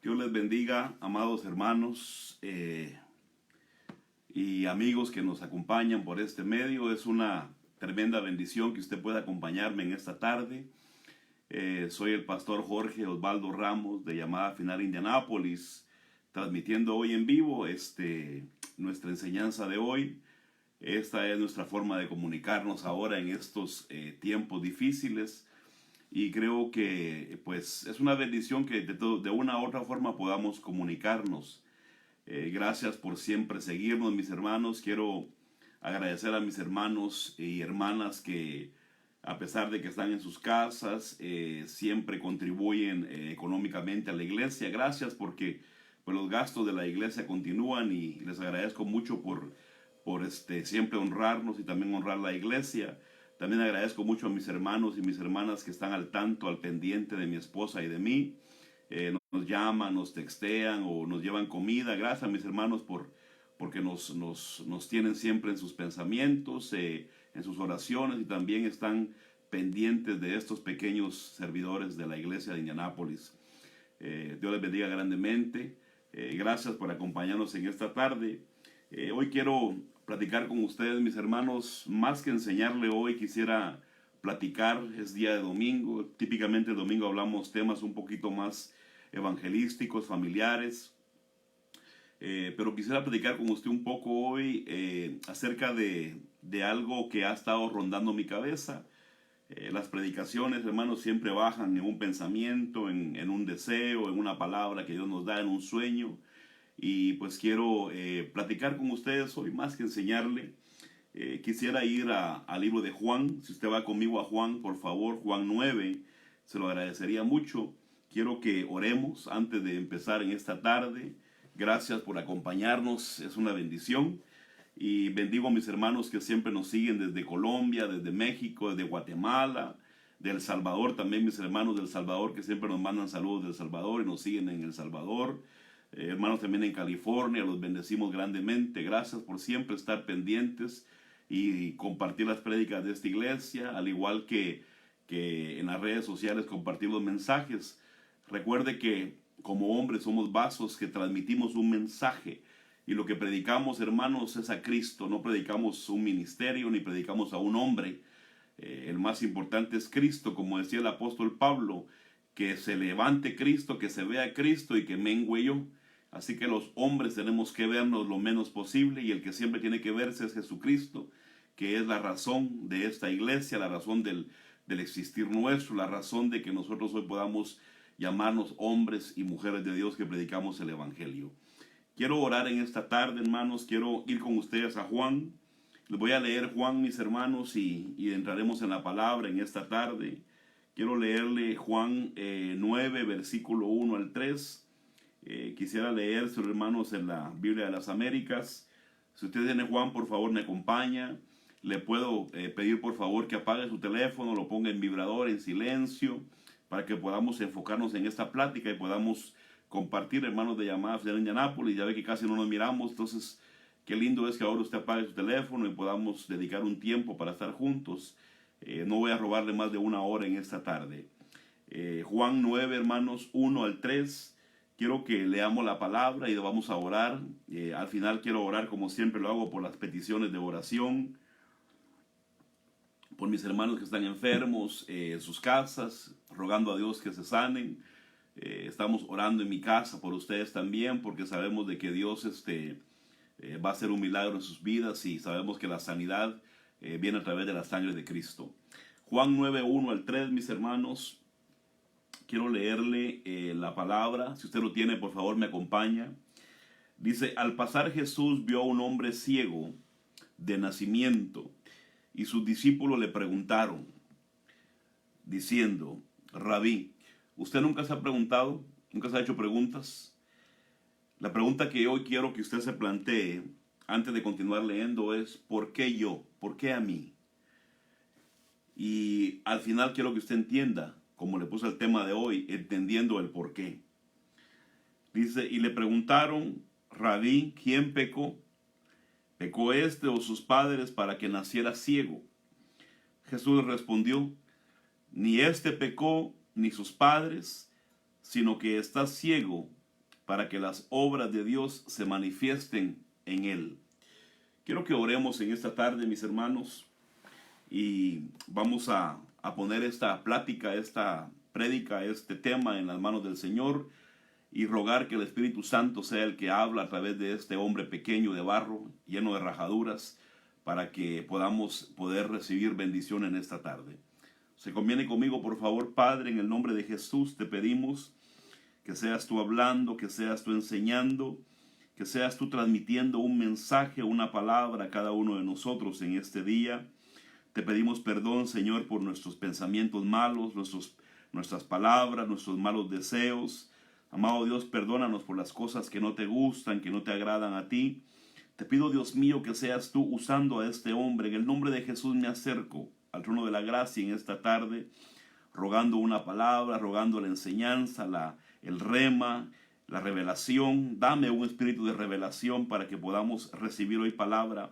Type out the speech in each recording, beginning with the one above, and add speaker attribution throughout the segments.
Speaker 1: Dios les bendiga, amados hermanos y amigos que nos acompañan por este medio. Es una tremenda bendición que usted pueda acompañarme en esta tarde. Soy el pastor Jorge Osvaldo Ramos de Llamada Final Indianápolis, transmitiendo hoy en vivo nuestra enseñanza de hoy. Esta es nuestra forma de comunicarnos ahora en estos tiempos difíciles. Y creo que pues es una bendición que de una u otra forma podamos comunicarnos. Gracias por siempre seguirnos, mis hermanos. Quiero agradecer a mis hermanos y hermanas que a pesar de que están en sus casas, siempre contribuyen económicamente a la iglesia. Gracias porque pues, los gastos de la iglesia continúan y les agradezco mucho por siempre honrarnos y también honrar la iglesia. También agradezco mucho a mis hermanos y mis hermanas que están al tanto, al pendiente de mi esposa y de mí. Nos llaman, nos textean o nos llevan comida. Gracias a mis hermanos porque nos tienen siempre en sus pensamientos, en sus oraciones, y también están pendientes de estos pequeños servidores de la iglesia de Indianápolis. Dios les bendiga grandemente. Gracias por acompañarnos en esta tarde. Hoy quiero platicar con ustedes, mis hermanos. Más que enseñarle hoy, quisiera platicar. Es día de domingo. Típicamente el domingo hablamos temas un poquito más evangelísticos, familiares. Pero quisiera platicar con usted un poco hoy acerca de algo que ha estado rondando mi cabeza. Las predicaciones, hermanos, siempre bajan en un pensamiento, en un deseo, en una palabra que Dios nos da, en un sueño. Y pues quiero platicar con ustedes hoy, más que enseñarle. Quisiera ir al libro de Juan. Si usted va conmigo a Juan, por favor, Juan 9, se lo agradecería mucho. Quiero que oremos antes de empezar en esta tarde. Gracias por acompañarnos, es una bendición. Y bendigo a mis hermanos que siempre nos siguen desde Colombia, desde México, desde Guatemala, de El Salvador. También mis hermanos del Salvador que siempre nos mandan saludos del Salvador y nos siguen en El Salvador. Hermanos también en California, los bendecimos grandemente. Gracias por siempre estar pendientes y compartir las prédicas de esta iglesia, al igual que en las redes sociales compartir los mensajes. Recuerde que como hombres somos vasos que transmitimos un mensaje, y lo que predicamos, hermanos, es a Cristo. No predicamos un ministerio ni predicamos a un hombre. El más importante es Cristo, como decía el apóstol Pablo, que se levante Cristo, que se vea Cristo y que mengüe yo. Así que los hombres tenemos que vernos lo menos posible, y el que siempre tiene que verse es Jesucristo, que es la razón de esta iglesia, la razón del existir nuestro, la razón de que nosotros hoy podamos llamarnos hombres y mujeres de Dios que predicamos el Evangelio. Quiero orar en esta tarde, hermanos. Quiero ir con ustedes a Juan. Les voy a leer Juan, mis hermanos, y entraremos en la palabra en esta tarde. Quiero leerle Juan 9, versículo 1 al 3. Quisiera leer, sus hermanos, en la Biblia de las Américas. Si usted tiene Juan, por favor, me acompaña. Le puedo pedir, por favor, que apague su teléfono, lo ponga en vibrador, en silencio, para que podamos enfocarnos en esta plática y podamos compartir, hermanos de Llamada Final Indianápolis. Ya ve que casi no nos miramos, entonces qué lindo es que ahora usted apague su teléfono y podamos dedicar un tiempo para estar juntos. No voy a robarle más de una hora en esta tarde. Juan 9, hermanos, 1 al 3. Quiero que leamos la palabra y vamos a orar. Al final quiero orar, como siempre lo hago, por las peticiones de oración, por mis hermanos que están enfermos en sus casas, rogando a Dios que se sanen. Estamos orando en mi casa por ustedes también, porque sabemos de que Dios va a hacer un milagro en sus vidas, y sabemos que la sanidad viene a través de la sangre de Cristo. Juan 9, 1 al 3, mis hermanos. Quiero leerle la palabra. Si usted lo tiene, por favor, me acompaña. Dice: al pasar Jesús vio a un hombre ciego de nacimiento, y sus discípulos le preguntaron, diciendo: Rabí, ¿usted nunca se ha preguntado? ¿Nunca se ha hecho preguntas? La pregunta que hoy quiero que usted se plantee antes de continuar leyendo es: ¿por qué yo? ¿Por qué a mí? Y al final quiero que usted entienda, como le puse el tema de hoy, entendiendo el por qué. Dice: y le preguntaron, Rabí, ¿quién pecó? ¿Pecó este o sus padres para que naciera ciego? Jesús respondió: ni este pecó ni sus padres, sino que está ciego para que las obras de Dios se manifiesten en él. Quiero que oremos en esta tarde, mis hermanos, y vamos a poner esta plática, esta prédica, este tema en las manos del Señor y rogar que el Espíritu Santo sea el que habla a través de este hombre pequeño de barro, lleno de rajaduras, para que podamos poder recibir bendición en esta tarde. Se conviene conmigo, por favor, Padre, en el nombre de Jesús te pedimos que seas tú hablando, que seas tú enseñando, que seas tú transmitiendo un mensaje, una palabra a cada uno de nosotros en este día. Te pedimos perdón, Señor, por nuestros pensamientos malos, nuestras palabras, nuestros malos deseos. Amado Dios, perdónanos por las cosas que no te gustan, que no te agradan a ti. Te pido, Dios mío, que seas tú usando a este hombre. En el nombre de Jesús me acerco al trono de la gracia en esta tarde, rogando una palabra, rogando la enseñanza, el rema, la revelación. Dame un espíritu de revelación para que podamos recibir hoy palabra.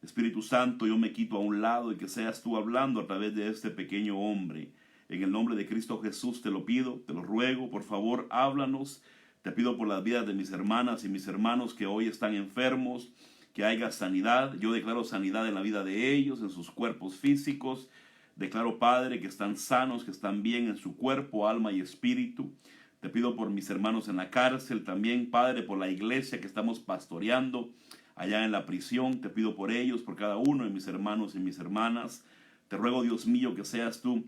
Speaker 1: Espíritu Santo, yo me quito a un lado y que seas tú hablando a través de este pequeño hombre. En el nombre de Cristo Jesús te lo pido, te lo ruego, por favor, háblanos. Te pido por las vidas de mis hermanas y mis hermanos que hoy están enfermos, que haya sanidad. Yo declaro sanidad en la vida de ellos, en sus cuerpos físicos. Declaro, Padre, que están sanos, que están bien en su cuerpo, alma y espíritu. Te pido por mis hermanos en la cárcel también, Padre, por la iglesia que estamos pastoreando allá en la prisión. Te pido por ellos, por cada uno de mis hermanos y mis hermanas. Te ruego, Dios mío, que seas tú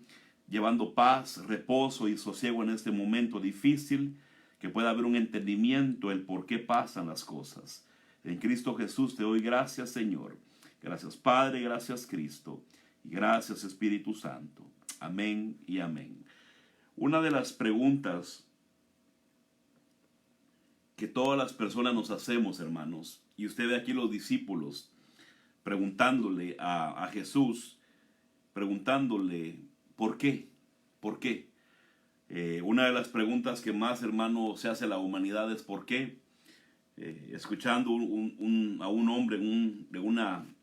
Speaker 1: llevando paz, reposo y sosiego en este momento difícil, que pueda haber un entendimiento el por qué pasan las cosas. En Cristo Jesús te doy gracias, Señor. Gracias, Padre, gracias, Cristo. Y gracias, Espíritu Santo. Amén y amén. Una de las preguntas que todas las personas nos hacemos, hermanos, y usted ve aquí los discípulos preguntándole a Jesús, preguntándole, ¿por qué? ¿Por qué? Una de las preguntas que más, hermano, se hace la humanidad es ¿por qué? Escuchando a un hombre de un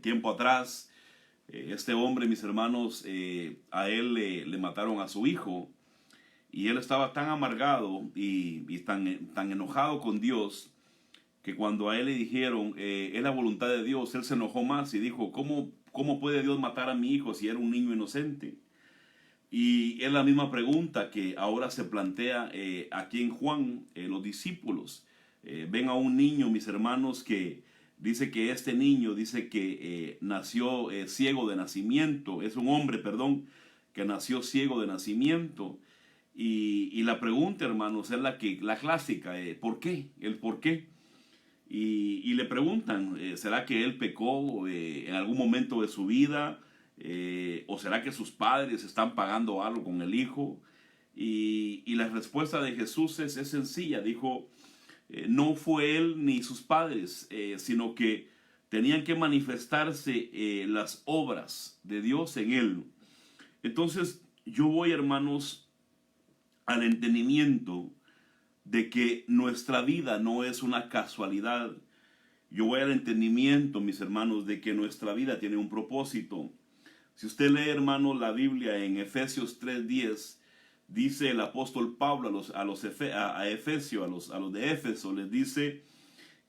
Speaker 1: tiempo atrás, este hombre, mis hermanos, a él le mataron a su hijo y él estaba tan amargado y tan enojado con Dios que cuando a él le dijeron, es la voluntad de Dios, él se enojó más y dijo, ¿cómo puede Dios matar a mi hijo si era un niño inocente? Y es la misma pregunta que ahora se plantea aquí en Juan, los discípulos. Ven a un niño, mis hermanos, que dice que este niño, dice que nació ciego de nacimiento, es un hombre, perdón, que nació ciego de nacimiento. Y la pregunta, hermanos, es la clásica, ¿por qué? El por qué. Y le preguntan, ¿será que él pecó en algún momento de su vida? ¿O será que sus padres están pagando algo con el hijo? Y la respuesta de Jesús es sencilla. Dijo, no fue él ni sus padres, sino que tenían que manifestarse las obras de Dios en él. Entonces yo voy, hermanos, al entendimiento de que nuestra vida no es una casualidad. Yo voy al entendimiento, mis hermanos, de que nuestra vida tiene un propósito. Si usted lee, hermano, la Biblia en Efesios 3:10, dice el apóstol Pablo a los de Éfeso, les dice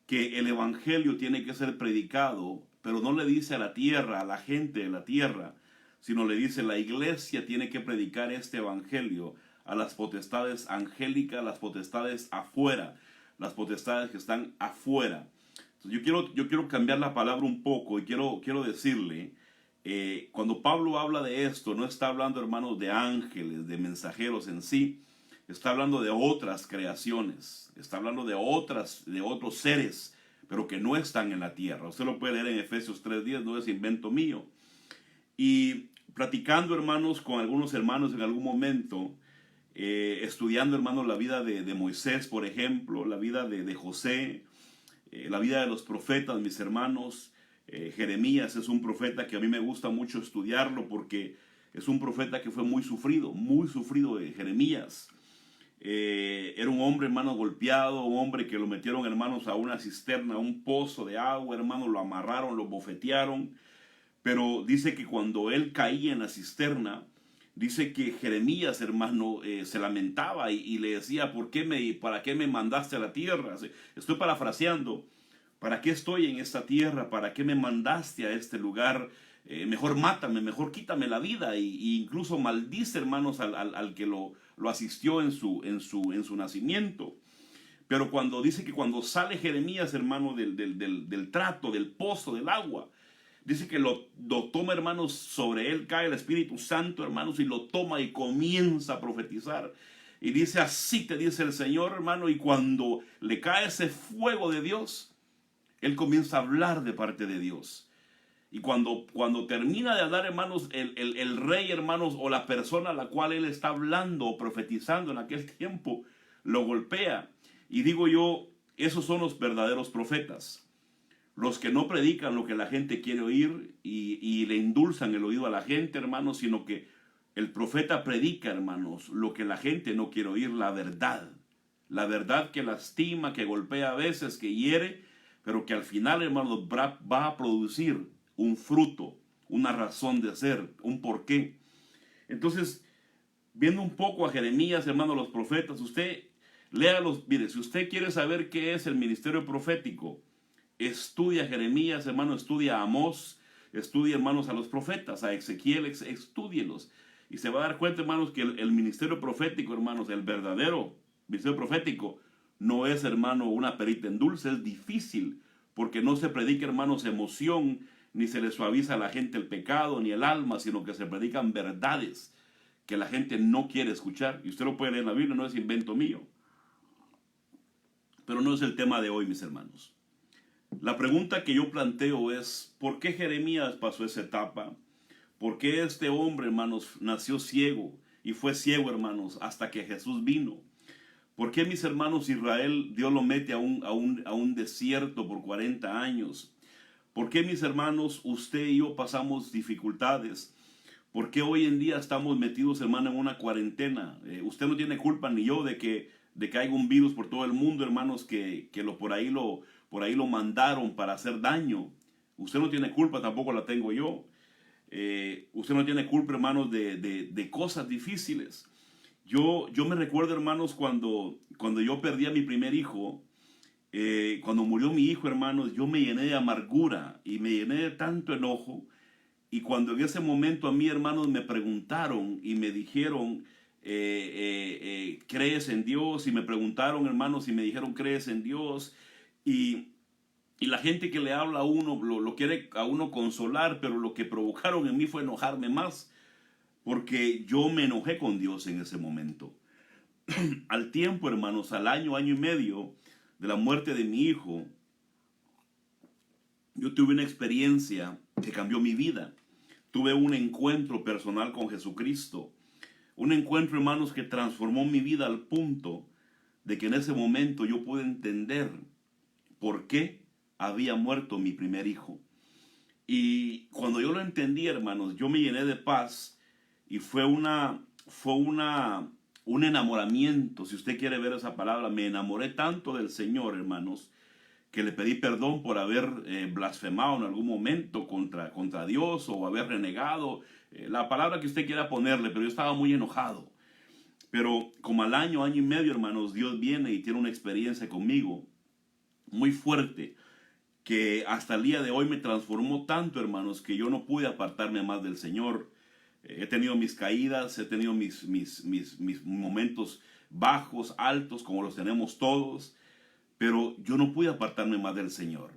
Speaker 1: que el evangelio tiene que ser predicado, pero no le dice a la tierra, a la gente de la tierra, sino le dice la iglesia tiene que predicar este evangelio a las potestades angélicas, las potestades afuera, las potestades que están afuera. Entonces, yo quiero cambiar la palabra un poco y quiero decirle, cuando Pablo habla de esto, no está hablando, hermanos, de ángeles, de mensajeros en sí, está hablando de otras creaciones, está hablando de otros seres, pero que no están en la tierra. Usted lo puede leer en Efesios 3:10, no es invento mío. Y platicando, hermanos, con algunos hermanos en algún momento, estudiando, hermanos, la vida de Moisés, por ejemplo, la vida de José, la vida de los profetas, mis hermanos. Jeremías es un profeta que a mí me gusta mucho estudiarlo porque es un profeta que fue muy sufrido Jeremías. Era un hombre, hermano, golpeado, un hombre que lo metieron, hermanos, a una cisterna, a un pozo de agua, hermanos, lo amarraron, lo bofetearon. Pero dice que cuando él caía en la cisterna, dice que Jeremías, hermano, se lamentaba y le decía, ¿para qué me mandaste a la tierra? Estoy parafraseando. ¿Para qué estoy en esta tierra? ¿Para qué me mandaste a este lugar? Mejor mátame, mejor quítame la vida. Y incluso maldice, hermanos, al que lo asistió en su nacimiento. Pero cuando dice que cuando sale Jeremías, hermano, del trato, del pozo, del agua, dice que lo toma, hermanos, sobre él cae el Espíritu Santo, hermanos, y lo toma y comienza a profetizar. Y dice, así te dice el Señor, hermano, y cuando le cae ese fuego de Dios, él comienza a hablar de parte de Dios. Y cuando termina de hablar, hermanos, el rey, hermanos, o la persona a la cual él está hablando o profetizando en aquel tiempo, lo golpea. Y digo yo, esos son los verdaderos profetas. Los que no predican lo que la gente quiere oír y le endulzan el oído a la gente, hermanos, sino que el profeta predica, hermanos, lo que la gente no quiere oír, la verdad. La verdad que lastima, que golpea a veces, que hiere, pero que al final, hermanos, va a producir un fruto, una razón de ser, un porqué. Entonces, viendo un poco a Jeremías, hermanos, los profetas, usted léalos. Mire, si usted quiere saber qué es el ministerio profético, estudia Jeremías, hermano, estudia a Amós, estudia, hermanos, a los profetas, a Ezequiel, estúdielos. Y se va a dar cuenta, hermanos, que el ministerio profético, hermanos, el verdadero ministerio profético, no es, hermano, una perita en dulce, es difícil, porque no se predica, hermanos, emoción, ni se le suaviza a la gente el pecado, ni el alma, sino que se predican verdades que la gente no quiere escuchar. Y usted lo puede leer en la Biblia, no es invento mío. Pero no es el tema de hoy, mis hermanos. La pregunta que yo planteo es, ¿por qué Jeremías pasó esa etapa? ¿Por qué este hombre, hermanos, nació ciego y fue ciego, hermanos, hasta que Jesús vino? ¿Por qué, mis hermanos, Israel, Dios lo mete a un desierto por 40 años? ¿Por qué, mis hermanos, usted y yo pasamos dificultades? ¿Por qué hoy en día estamos metidos, hermano, en una cuarentena? Usted no tiene culpa, ni yo, de que haya un virus por todo el mundo, hermanos, que por ahí lo mandaron para hacer daño. Usted no tiene culpa, tampoco la tengo yo. Usted no tiene culpa, hermanos, de cosas difíciles. Yo me recuerdo, hermanos, cuando yo perdí a mi primer hijo, cuando murió mi hijo, hermanos, yo me llené de amargura y me llené de tanto enojo. Y cuando en ese momento a mí, hermanos, me preguntaron y me dijeron, ¿crees en Dios? Y me preguntaron, hermanos, y me dijeron, ¿crees en Dios? Y la gente que le habla a uno, lo quiere a uno consolar, pero lo que provocaron en mí fue enojarme más, porque yo me enojé con Dios en ese momento. Al tiempo, hermanos, al año y medio de la muerte de mi hijo, yo tuve una experiencia que cambió mi vida. Tuve un encuentro personal con Jesucristo. Un encuentro, hermanos, que transformó mi vida al punto de que en ese momento yo pude entender por qué había muerto mi primer hijo. Y cuando yo lo entendí, hermanos, yo me llené de paz y fue un enamoramiento, si usted quiere ver esa palabra. Me enamoré tanto del Señor, hermanos, que le pedí perdón por haber blasfemado en algún momento contra Dios o haber renegado, la palabra que usted quiera ponerle, pero yo estaba muy enojado. Pero como al año y medio, hermanos, Dios viene y tiene una experiencia conmigo muy fuerte, que hasta el día de hoy me transformó tanto, hermanos, que yo no pude apartarme más del Señor. He tenido mis caídas, he tenido mis momentos bajos, altos, como los tenemos todos, pero yo no pude apartarme más del Señor.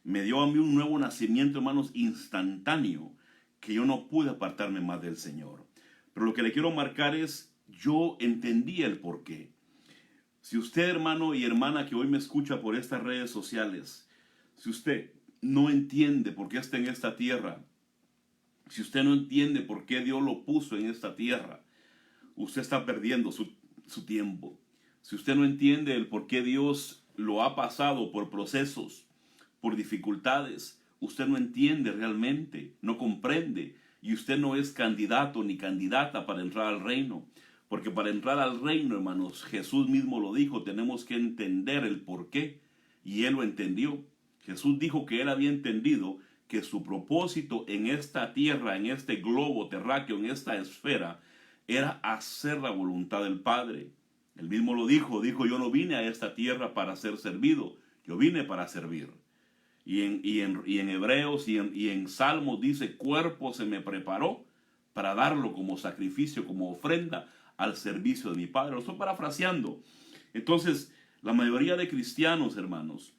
Speaker 1: Me dio a mí un nuevo nacimiento, hermanos, instantáneo, que yo no pude apartarme más del Señor. Pero lo que le quiero marcar es, yo entendí el porqué. Si usted, hermano y hermana que hoy me escucha por estas redes sociales, si usted no entiende por qué está en esta tierra, si usted no entiende por qué Dios lo puso en esta tierra, usted está perdiendo su tiempo. Si usted no entiende el por qué Dios lo ha pasado por procesos, por dificultades, usted no entiende realmente, no comprende, y usted no es candidato ni candidata para entrar al reino. Porque para entrar al reino, hermanos, Jesús mismo lo dijo, tenemos que entender el por qué, y Él lo entendió. Jesús dijo que Él había entendido que su propósito en esta tierra, en este globo terráqueo, en esta esfera, era hacer la voluntad del Padre. Él mismo lo dijo, yo no vine a esta tierra para ser servido, yo vine para servir. Y en Hebreos y en Salmos dice, cuerpo se me preparó para darlo como sacrificio, como ofrenda al servicio de mi Padre. Lo estoy parafraseando. Entonces, la mayoría de cristianos, hermanos,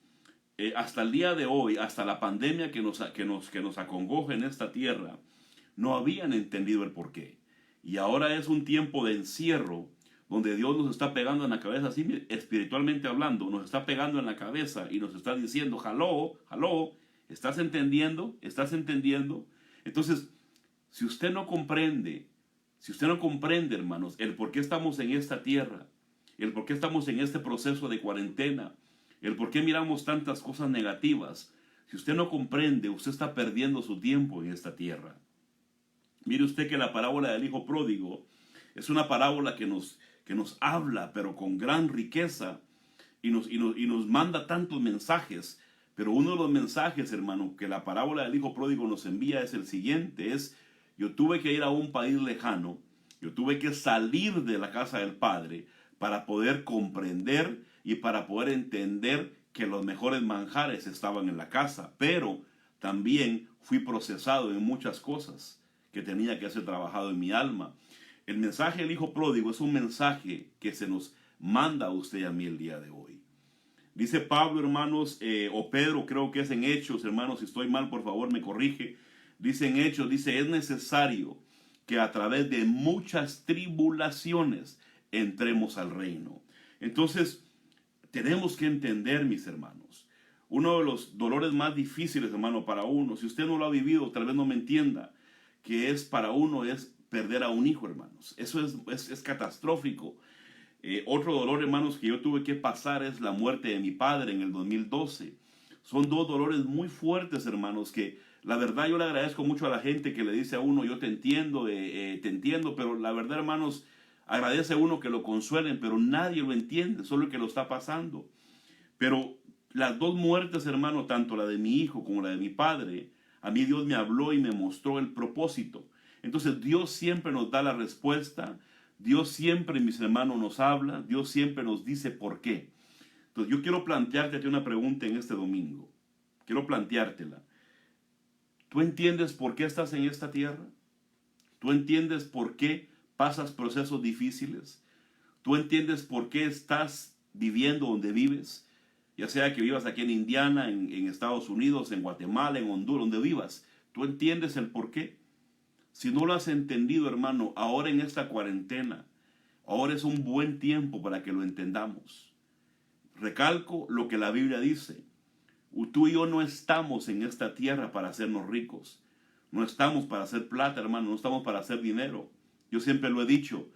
Speaker 1: hasta el día de hoy, hasta la pandemia que nos acongoja en esta tierra, no habían entendido el porqué. Y ahora es un tiempo de encierro donde Dios nos está pegando en la cabeza, así espiritualmente hablando, nos está pegando en la cabeza y nos está diciendo, aló, aló, ¿estás entendiendo? ¿Estás entendiendo? Entonces, si usted no comprende, hermanos, el por qué estamos en esta tierra, el por qué estamos en este proceso de cuarentena, el por qué miramos tantas cosas negativas, si usted no comprende, usted está perdiendo su tiempo en esta tierra. Mire usted que la parábola del hijo pródigo es una parábola que nos habla, pero con gran riqueza, y nos manda tantos mensajes. Pero uno de los mensajes, hermano, que la parábola del hijo pródigo nos envía es el siguiente, es: yo tuve que ir a un país lejano, yo tuve que salir de la casa del Padre para poder comprender y para poder entender que los mejores manjares estaban en la casa, pero también fui procesado en muchas cosas que tenía que ser trabajado en mi alma. El mensaje del hijo pródigo es un mensaje que se nos manda a usted y a mí el día de hoy. Dice Pablo, hermanos, o Pedro, creo que es en Hechos, hermanos, si estoy mal, por favor, me corrige. Dice en Hechos, dice, es necesario que a través de muchas tribulaciones entremos al reino. Entonces, tenemos que entender, mis hermanos, uno de los dolores más difíciles, hermano, para uno, si usted no lo ha vivido, tal vez no me entienda, que es para uno es perder a un hijo, hermanos. Eso es catastrófico. Otro dolor, hermanos, que yo tuve que pasar es la muerte de mi padre en el 2012. Son dos dolores muy fuertes, hermanos, que la verdad yo le agradezco mucho a la gente que le dice a uno, yo te entiendo, pero la verdad, hermanos, agradece a uno que lo consuelen, pero nadie lo entiende, solo el que lo está pasando. Pero las dos muertes, hermano, tanto la de mi hijo como la de mi padre, a mí Dios me habló y me mostró el propósito. Entonces Dios siempre nos da la respuesta. Dios siempre, mis hermanos, nos habla. Dios siempre nos dice por qué. Entonces yo quiero plantearte una pregunta en este domingo. Quiero planteártela. ¿Tú entiendes por qué estás en esta tierra? ¿Tú entiendes por qué pasas procesos difíciles? ¿Tú entiendes por qué estás viviendo donde vives? Ya sea que vivas aquí en Indiana, en Estados Unidos, en Guatemala, en Honduras, donde vivas. ¿Tú entiendes el por qué? Si no lo has entendido, hermano, ahora en esta cuarentena, ahora es un buen tiempo para que lo entendamos. Recalco lo que la Biblia dice. Tú y yo no estamos en esta tierra para hacernos ricos. No estamos para hacer plata, hermano. No estamos para hacer dinero. Yo siempre lo he dicho.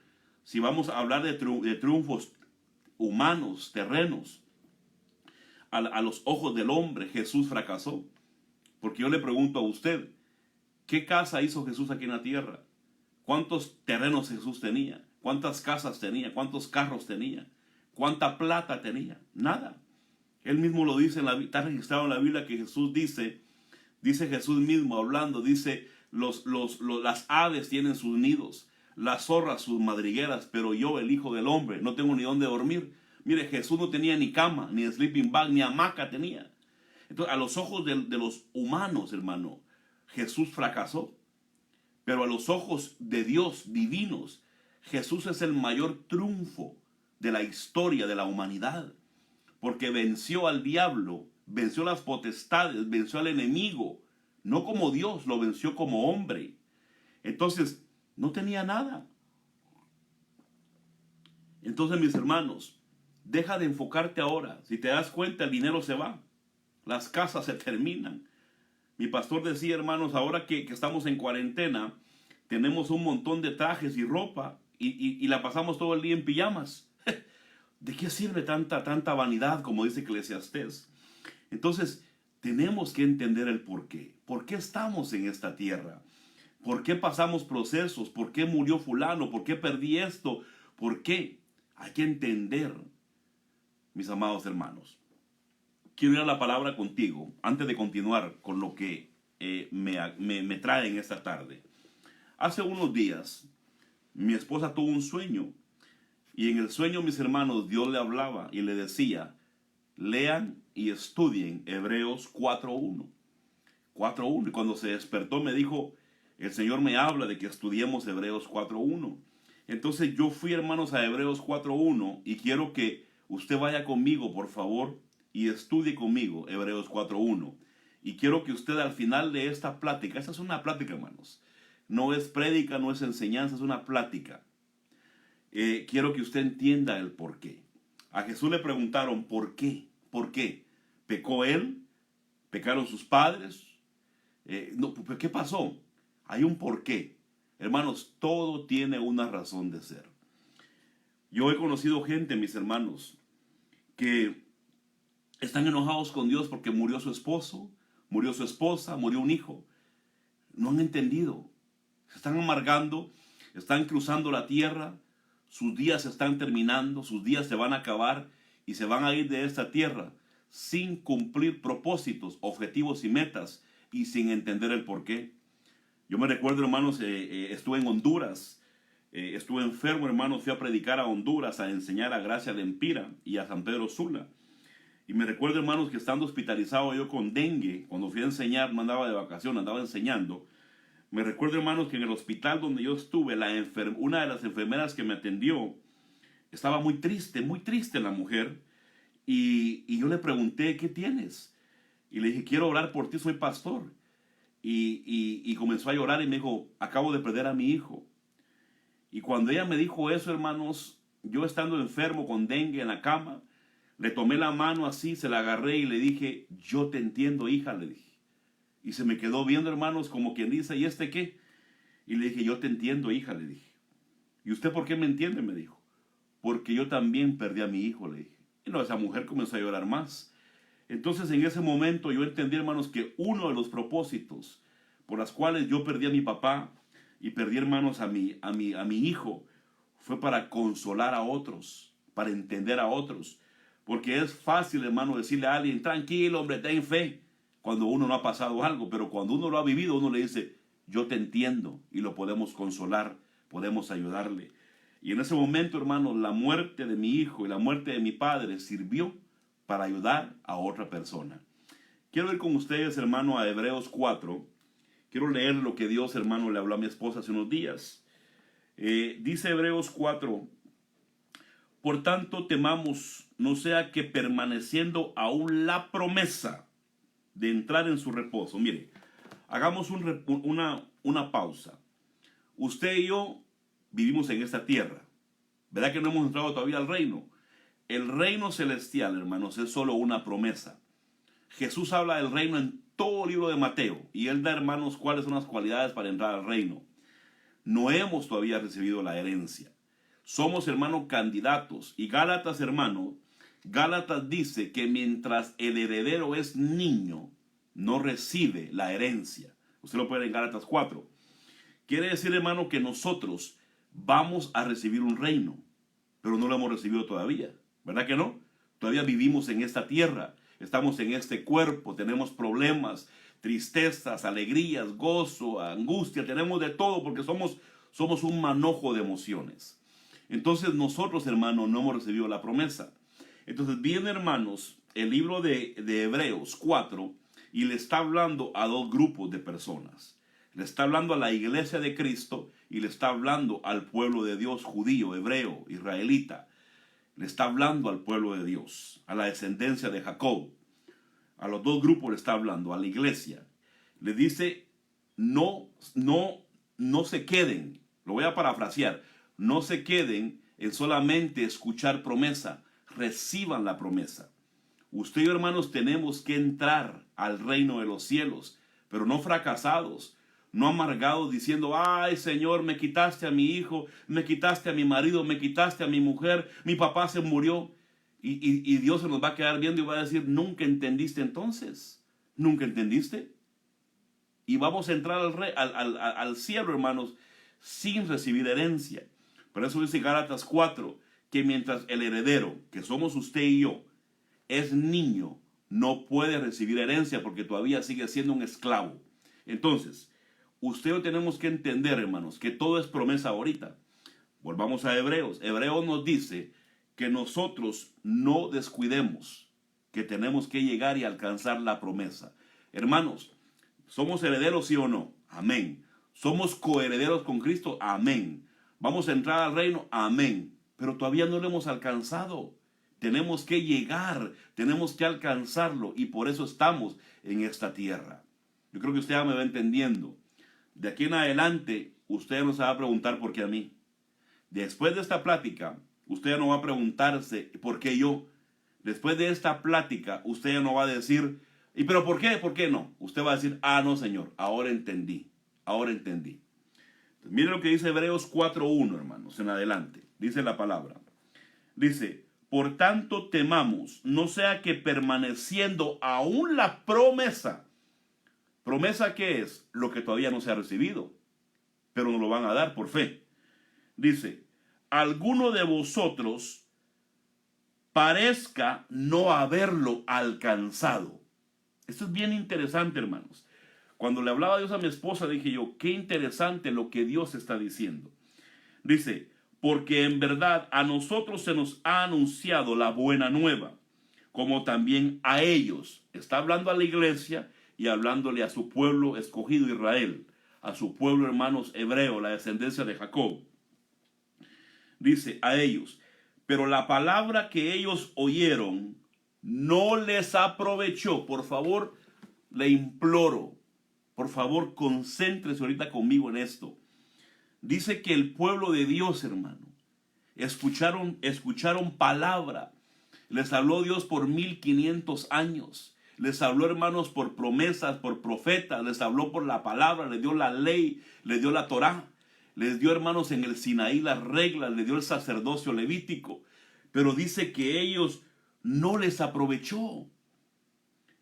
Speaker 1: Si vamos a hablar de triunfos humanos, terrenos, a los ojos del hombre, Jesús fracasó. Porque yo le pregunto a usted, ¿qué casa hizo Jesús aquí en la tierra? ¿Cuántos terrenos Jesús tenía? ¿Cuántas casas tenía? ¿Cuántos carros tenía? ¿Cuánta plata tenía? Nada. Él mismo lo dice, está registrado en la Biblia que Jesús dice Jesús mismo hablando, dice, las aves tienen sus nidos, las zorras sus madrigueras, pero yo, el Hijo del Hombre, no tengo ni dónde dormir. Mire, Jesús no tenía ni cama, ni sleeping bag, ni hamaca tenía. Entonces, a los ojos de los humanos, hermano, Jesús fracasó. Pero a los ojos de Dios, divinos, Jesús es el mayor triunfo de la historia de la humanidad. Porque venció al diablo, venció las potestades, venció al enemigo. No como Dios, lo venció como hombre. Entonces, no tenía nada. Entonces, mis hermanos, deja de enfocarte ahora. Si te das cuenta, el dinero se va. Las casas se terminan. Mi pastor decía, hermanos, ahora que estamos en cuarentena, tenemos un montón de trajes y ropa y la pasamos todo el día en pijamas. ¿De qué sirve tanta vanidad, como dice Eclesiastés? Entonces, tenemos que entender el porqué. ¿Por qué estamos en esta tierra? ¿Por qué pasamos procesos? ¿Por qué murió fulano? ¿Por qué perdí esto? ¿Por qué? Hay que entender, mis amados hermanos. Quiero ir a la palabra contigo antes de continuar con lo que me trae en esta tarde. Hace unos días mi esposa tuvo un sueño. Y en el sueño, mis hermanos, Dios le hablaba y le decía, lean y estudien Hebreos 4.1. 4.1. Y cuando se despertó me dijo, el Señor me habla de que estudiemos Hebreos 4.1. Entonces yo fui, hermanos, a Hebreos 4.1 y quiero que usted vaya conmigo, por favor, y estudie conmigo Hebreos 4.1. Y quiero que usted al final de esta plática, esta es una plática, hermanos, no es prédica, no es enseñanza, es una plática. Quiero que usted entienda el por qué. A Jesús le preguntaron, ¿por qué? ¿Por qué? ¿Pecó él? ¿Pecaron sus padres? No, ¿qué pasó? Hay un porqué. Hermanos, todo tiene una razón de ser. Yo he conocido gente, mis hermanos, que están enojados con Dios porque murió su esposo, murió su esposa, murió un hijo. No han entendido. Se están amargando, están cruzando la tierra, sus días se están terminando, sus días se van a acabar y se van a ir de esta tierra sin cumplir propósitos, objetivos y metas y sin entender el porqué. Yo me recuerdo, hermanos, estuve en Honduras, estuve enfermo, hermanos, fui a predicar a Honduras, a enseñar a Gracia de Empira y a San Pedro Sula. Y me recuerdo, hermanos, que estando hospitalizado yo con dengue, cuando fui a enseñar, no andaba de vacaciones, andaba enseñando. Me recuerdo, hermanos, que en el hospital donde yo estuve, una de las enfermeras que me atendió estaba muy triste la mujer. Y yo le pregunté, ¿qué tienes? Y le dije, quiero orar por ti, soy pastor. Y comenzó a llorar y me dijo, acabo de perder a mi hijo. Y cuando ella me dijo eso, hermanos, yo estando enfermo con dengue en la cama, le tomé la mano así, se la agarré y le dije, yo te entiendo, hija, le dije. Y se me quedó viendo, hermanos, como quien dice, ¿y este qué? Y le dije, yo te entiendo, hija, le dije. ¿Y usted por qué me entiende? Me dijo. Porque yo también perdí a mi hijo, le dije. Y no, esa mujer comenzó a llorar más. Entonces en ese momento yo entendí, hermanos, que uno de los propósitos por las cuales yo perdí a mi papá y perdí, hermanos, a mi hijo, fue para consolar a otros, para entender a otros. Porque es fácil, hermano, decirle a alguien, tranquilo, hombre, ten fe, cuando uno no ha pasado algo. Pero cuando uno lo ha vivido, uno le dice, yo te entiendo, y lo podemos consolar, podemos ayudarle. Y en ese momento, hermano, la muerte de mi hijo y la muerte de mi padre sirvió para ayudar a otra persona. Quiero ir con ustedes, hermano, a Hebreos 4. Quiero leer lo que Dios, hermano, le habló a mi esposa hace unos días. Dice Hebreos 4, por tanto temamos, no sea que permaneciendo aún la promesa de entrar en su reposo. Mire, hagamos una pausa. Usted y yo vivimos en esta tierra. ¿Verdad que no hemos entrado todavía al reino? El reino celestial, hermanos, es solo una promesa. Jesús habla del reino en todo el libro de Mateo. Y él da, hermanos, cuáles son las cualidades para entrar al reino. No hemos todavía recibido la herencia. Somos, hermanos, candidatos. Y Gálatas, hermano, Gálatas dice que mientras el heredero es niño, no recibe la herencia. Usted lo puede ver en Gálatas 4. Quiere decir, hermano, que nosotros vamos a recibir un reino, pero no lo hemos recibido todavía. ¿Verdad que no? Todavía vivimos en esta tierra, estamos en este cuerpo, tenemos problemas, tristezas, alegrías, gozo, angustia, tenemos de todo porque somos un manojo de emociones. Entonces nosotros, hermanos, no hemos recibido la promesa. Entonces viene, hermanos, el libro de Hebreos 4 y le está hablando a dos grupos de personas. Le está hablando a la iglesia de Cristo y le está hablando al pueblo de Dios, judío, hebreo, israelita. Le está hablando al pueblo de Dios, a la descendencia de Jacob. A los dos grupos le está hablando, a la iglesia. Le dice, no se queden, lo voy a parafrasear, no se queden en solamente escuchar promesa, reciban la promesa. Usted y yo, hermanos, tenemos que entrar al reino de los cielos, pero no fracasados, no amargados diciendo, ay Señor, me quitaste a mi hijo, me quitaste a mi marido, me quitaste a mi mujer, mi papá se murió. Y Dios se nos va a quedar viendo y va a decir, ¿nunca entendiste entonces? ¿Nunca entendiste? Y vamos a entrar al cielo, hermanos, sin recibir herencia. Por eso dice Gálatas 4, que mientras el heredero, que somos usted y yo, es niño, no puede recibir herencia porque todavía sigue siendo un esclavo. Entonces, usted y yo tenemos que entender, hermanos, que todo es promesa ahorita. Volvamos a Hebreos. Hebreos nos dice que nosotros no descuidemos, que tenemos que llegar y alcanzar la promesa. Hermanos, ¿somos herederos sí o no? Amén. ¿Somos coherederos con Cristo? Amén. ¿Vamos a entrar al reino? Amén. Pero todavía no lo hemos alcanzado. Tenemos que llegar, tenemos que alcanzarlo, y por eso estamos en esta tierra. Yo creo que usted ya me va entendiendo. De aquí en adelante, usted no se va a preguntar por qué a mí. Después de esta plática, usted ya no va a preguntarse por qué yo. Después de esta plática, usted ya no va a decir, ¿y pero por qué? ¿Por qué no? Usted va a decir, ah, no, Señor, ahora entendí. Ahora entendí. Entonces, mire lo que dice Hebreos 4:1, hermanos, en adelante. Dice la palabra. Dice, por tanto temamos, no sea que permaneciendo aún la promesa. ¿Promesa qué es? Lo que todavía no se ha recibido, pero nos lo van a dar por fe. Dice, alguno de vosotros parezca no haberlo alcanzado. Esto es bien interesante, hermanos. Cuando le hablaba Dios a mi esposa, dije yo, qué interesante lo que Dios está diciendo. Dice, porque en verdad a nosotros se nos ha anunciado la buena nueva, como también a ellos. Está hablando a la iglesia y hablándole a su pueblo escogido Israel, a su pueblo, hermanos, hebreo, la descendencia de Jacob. Dice a ellos, pero la palabra que ellos oyeron no les aprovechó. Por favor, le imploro, por favor, concéntrese ahorita conmigo en esto. Dice que el pueblo de Dios, hermano, escucharon palabra. Les habló Dios por 1500 años. Les habló, hermanos, por promesas, por profetas. Les habló por la palabra, les dio la ley, les dio la Torá. Les dio, hermanos, en el Sinaí las reglas, les dio el sacerdocio levítico. Pero dice que ellos no les aprovechó.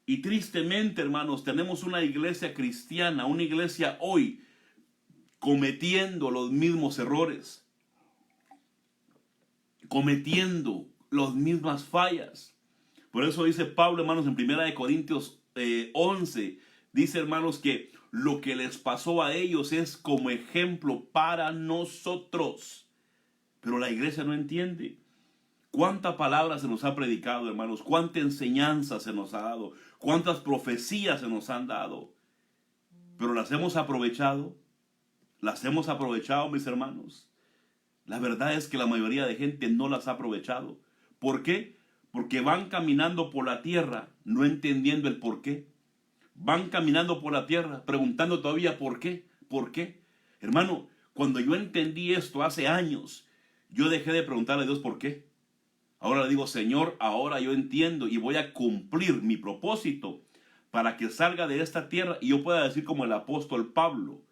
Speaker 1: Y tristemente, hermanos, tenemos una iglesia cristiana, una iglesia hoy, cometiendo los mismos errores, cometiendo las mismas fallas. Por eso dice Pablo, hermanos, en 1 Corintios 11, dice, hermanos, que lo que les pasó a ellos es como ejemplo para nosotros. Pero la iglesia no entiende. ¿Cuánta palabra se nos ha predicado, hermanos? ¿Cuánta enseñanza se nos ha dado? ¿Cuántas profecías se nos han dado? ¿Pero las hemos aprovechado? ¿Las hemos aprovechado, mis hermanos? La verdad es que la mayoría de gente no las ha aprovechado. ¿Por qué? Porque van caminando por la tierra no entendiendo el por qué. Van caminando por la tierra preguntando todavía por qué. ¿Por qué? Hermano, cuando yo entendí esto hace años, yo dejé de preguntarle a Dios por qué. Ahora le digo, Señor, ahora yo entiendo y voy a cumplir mi propósito para que salga de esta tierra y yo pueda decir como el apóstol Pablo,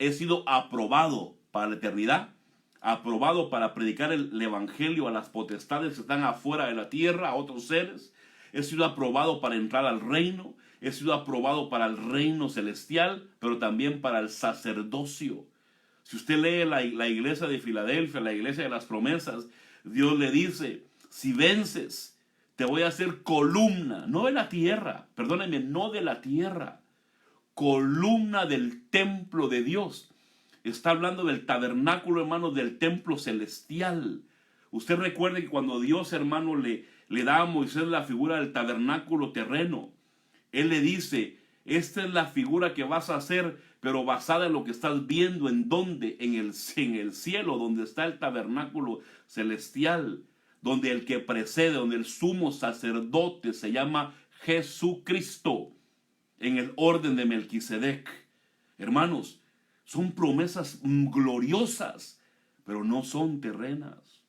Speaker 1: he sido aprobado para la eternidad, aprobado para predicar el evangelio a las potestades que están afuera de la tierra, a otros seres. He sido aprobado para entrar al reino, he sido aprobado para el reino celestial, pero también para el sacerdocio. Si usted lee la iglesia de Filadelfia, la iglesia de las promesas, Dios le dice, si vences, te voy a hacer columna, no de la tierra, perdónenme, no de la tierra, columna del templo de Dios. Está hablando del tabernáculo, hermano, del templo celestial. Usted recuerde que cuando Dios, hermano, le da a Moisés la figura del tabernáculo terreno, Él le dice, esta es la figura que vas a hacer, pero basada en lo que estás viendo. ¿En dónde? En el cielo, donde está el tabernáculo celestial, donde el que precede, donde el sumo sacerdote se llama Jesucristo, en el orden de Melquisedec. Hermanos, son promesas gloriosas, pero no son terrenas.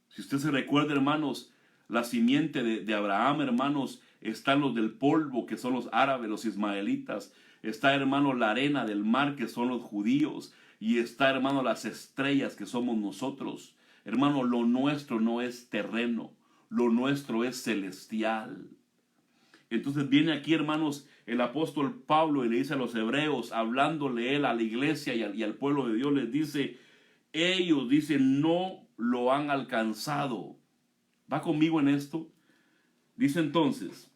Speaker 1: Si usted se recuerda, hermanos, la simiente de Abraham, hermanos, están los del polvo, que son los árabes, los ismaelitas. Está, hermano, la arena del mar, que son los judíos. Y está, hermano, las estrellas, que somos nosotros. Hermano, lo nuestro no es terreno, lo nuestro es celestial. Entonces viene aquí, hermanos, el apóstol Pablo y le dice a los hebreos, hablándole él a la iglesia y al pueblo de Dios, les dice, ellos, dicen, no lo han alcanzado. ¿Va conmigo en esto? Dice entonces,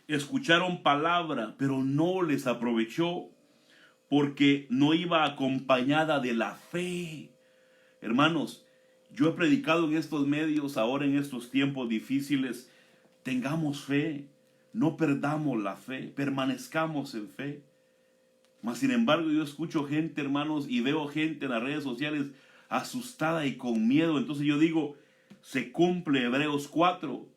Speaker 1: escucharon palabra, pero no les aprovechó, porque no iba acompañada de la fe. Hermanos, yo he predicado en estos medios, ahora en estos tiempos difíciles, tengamos fe, no perdamos la fe, permanezcamos en fe. Mas sin embargo yo escucho gente, hermanos, y veo gente en las redes sociales asustada y con miedo. Entonces yo digo, se cumple Hebreos 4,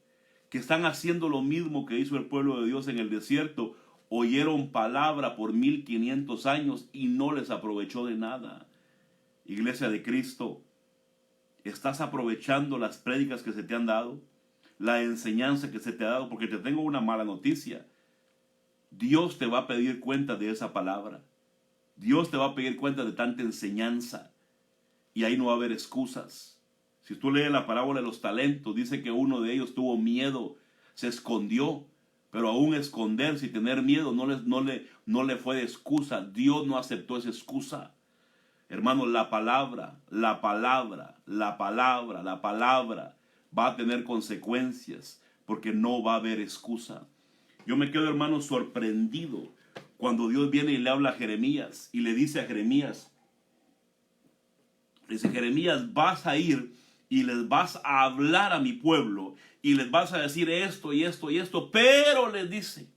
Speaker 1: que están haciendo lo mismo que hizo el pueblo de Dios en el desierto. Oyeron palabra por 1500 años y no les aprovechó de nada. Iglesia de Cristo, ¿estás aprovechando las prédicas que se te han dado? La enseñanza que se te ha dado, porque te tengo una mala noticia. Dios te va a pedir cuenta de esa palabra. Dios te va a pedir cuenta de tanta enseñanza. Y ahí no va a haber excusas. Si tú lees la parábola de los talentos, dice que uno de ellos tuvo miedo, se escondió. Pero aún esconderse y tener miedo no le fue de excusa. Dios no aceptó esa excusa. Hermanos, la palabra va a tener consecuencias, porque no va a haber excusa. Yo me quedo, hermano, sorprendido cuando Dios viene y le habla a Jeremías y le dice a Jeremías, dice: Jeremías, vas a ir y les vas a hablar a mi pueblo y les vas a decir esto y esto y esto, pero les dice,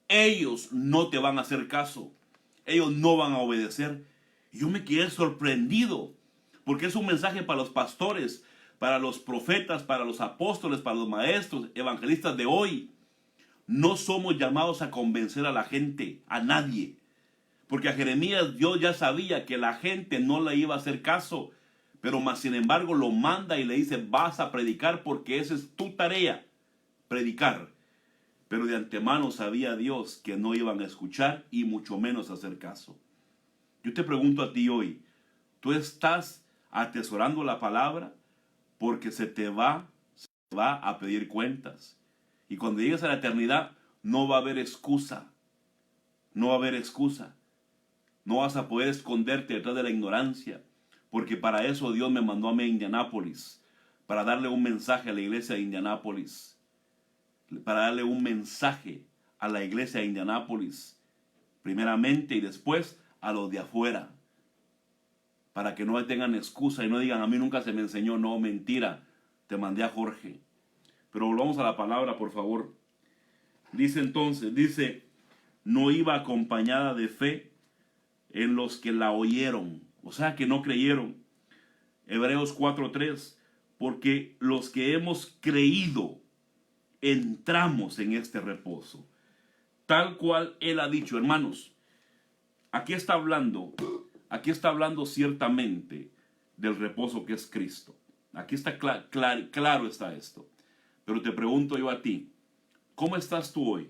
Speaker 1: ellos no te van a hacer caso, ellos no van a obedecer. Y yo me quedé sorprendido, porque es un mensaje para los pastores, para los profetas, para los apóstoles, para los maestros, evangelistas de hoy. No somos llamados a convencer a la gente, a nadie. Porque a Jeremías Dios ya sabía que la gente no le iba a hacer caso. Pero más sin embargo lo manda y le dice: vas a predicar porque esa es tu tarea, predicar. Pero de antemano sabía Dios que no iban a escuchar y mucho menos a hacer caso. Yo te pregunto a ti hoy, ¿tú estás atesorando la palabra? Porque se te va a pedir cuentas. Y cuando llegues a la eternidad, no va a haber excusa. No va a haber excusa. No vas a poder esconderte detrás de la ignorancia. Porque para eso Dios me mandó a mí a Indianápolis. Para darle un mensaje a la iglesia de Indianápolis. Para darle un mensaje a la iglesia de Indianápolis. Primeramente y después a los de afuera. Para que no tengan excusa y no digan: a mí nunca se me enseñó. No, mentira. Te mandé a Jorge. Pero volvamos a la palabra, por favor. Dice entonces, no iba acompañada de fe en los que la oyeron. O sea, que no creyeron. Hebreos 4:3. Porque los que hemos creído entramos en este reposo. Tal cual él ha dicho, hermanos. Aquí está hablando ciertamente del reposo que es Cristo. Aquí está claro está esto. Pero te pregunto yo a ti, ¿cómo estás tú hoy?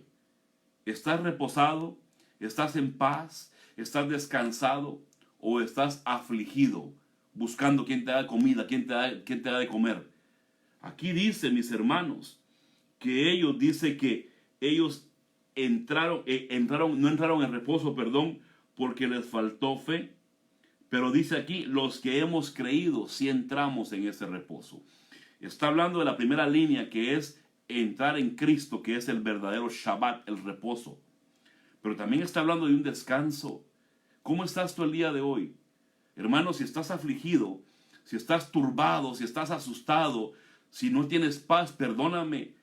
Speaker 1: ¿Estás reposado? ¿Estás en paz? ¿Estás descansado? ¿O estás afligido, buscando quién te da comida, quién te da de comer? Aquí dice, mis hermanos, que ellos no entraron en reposo, porque les faltó fe. Pero dice aquí, los que hemos creído, sí entramos en ese reposo. Está hablando de la primera línea, que es entrar en Cristo, que es el verdadero Shabbat, el reposo. Pero también está hablando de un descanso. ¿Cómo estás tú el día de hoy? Hermano, si estás afligido, si estás turbado, si estás asustado, si no tienes paz, perdóname.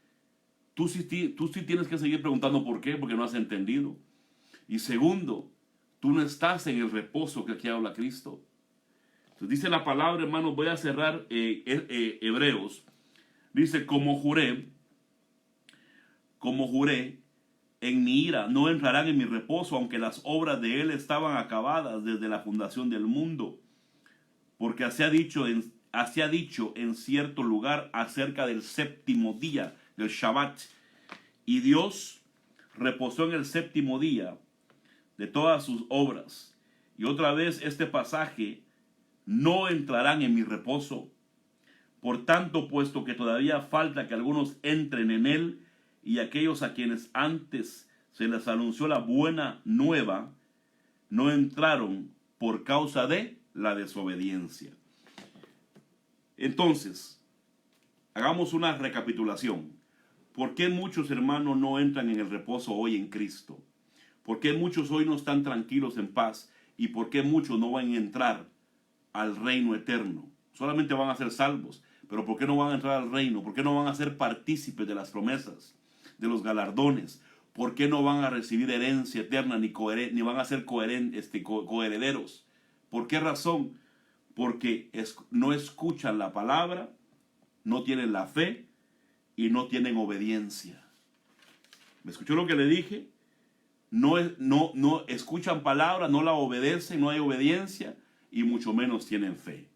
Speaker 1: Tú sí tienes que seguir preguntando por qué, porque no has entendido. Y segundo, tú no estás en el reposo que aquí habla Cristo. Entonces dice la palabra, hermanos, voy a cerrar Hebreos. Dice: como juré en mi ira, no entrarán en mi reposo, aunque las obras de él estaban acabadas desde la fundación del mundo. Porque así ha dicho en cierto lugar acerca del séptimo día, del Shabbat. Y Dios reposó en el séptimo día de todas sus obras. Y otra vez este pasaje: no entrarán en mi reposo. Por tanto, puesto que todavía falta que algunos entren en él, y aquellos a quienes antes se les anunció la buena nueva, no entraron por causa de la desobediencia. Entonces, hagamos una recapitulación. ¿Por qué muchos hermanos no entran en el reposo hoy en Cristo? ¿Por qué muchos hoy no están tranquilos en paz? ¿Y por qué muchos no van a entrar al reino eterno? solamente van a ser salvos. Pero ¿por qué no van a entrar al reino? ¿Por qué no van a ser partícipes de las promesas, de los galardones? ¿Por qué no van a recibir herencia eterna ni van a ser coherederos? ¿Por qué razón? Porque no escuchan la palabra, no tienen la fe y no tienen obediencia. ¿Me escuchó lo que le dije? No escuchan palabra, no la obedecen, no hay obediencia y mucho menos tienen fe.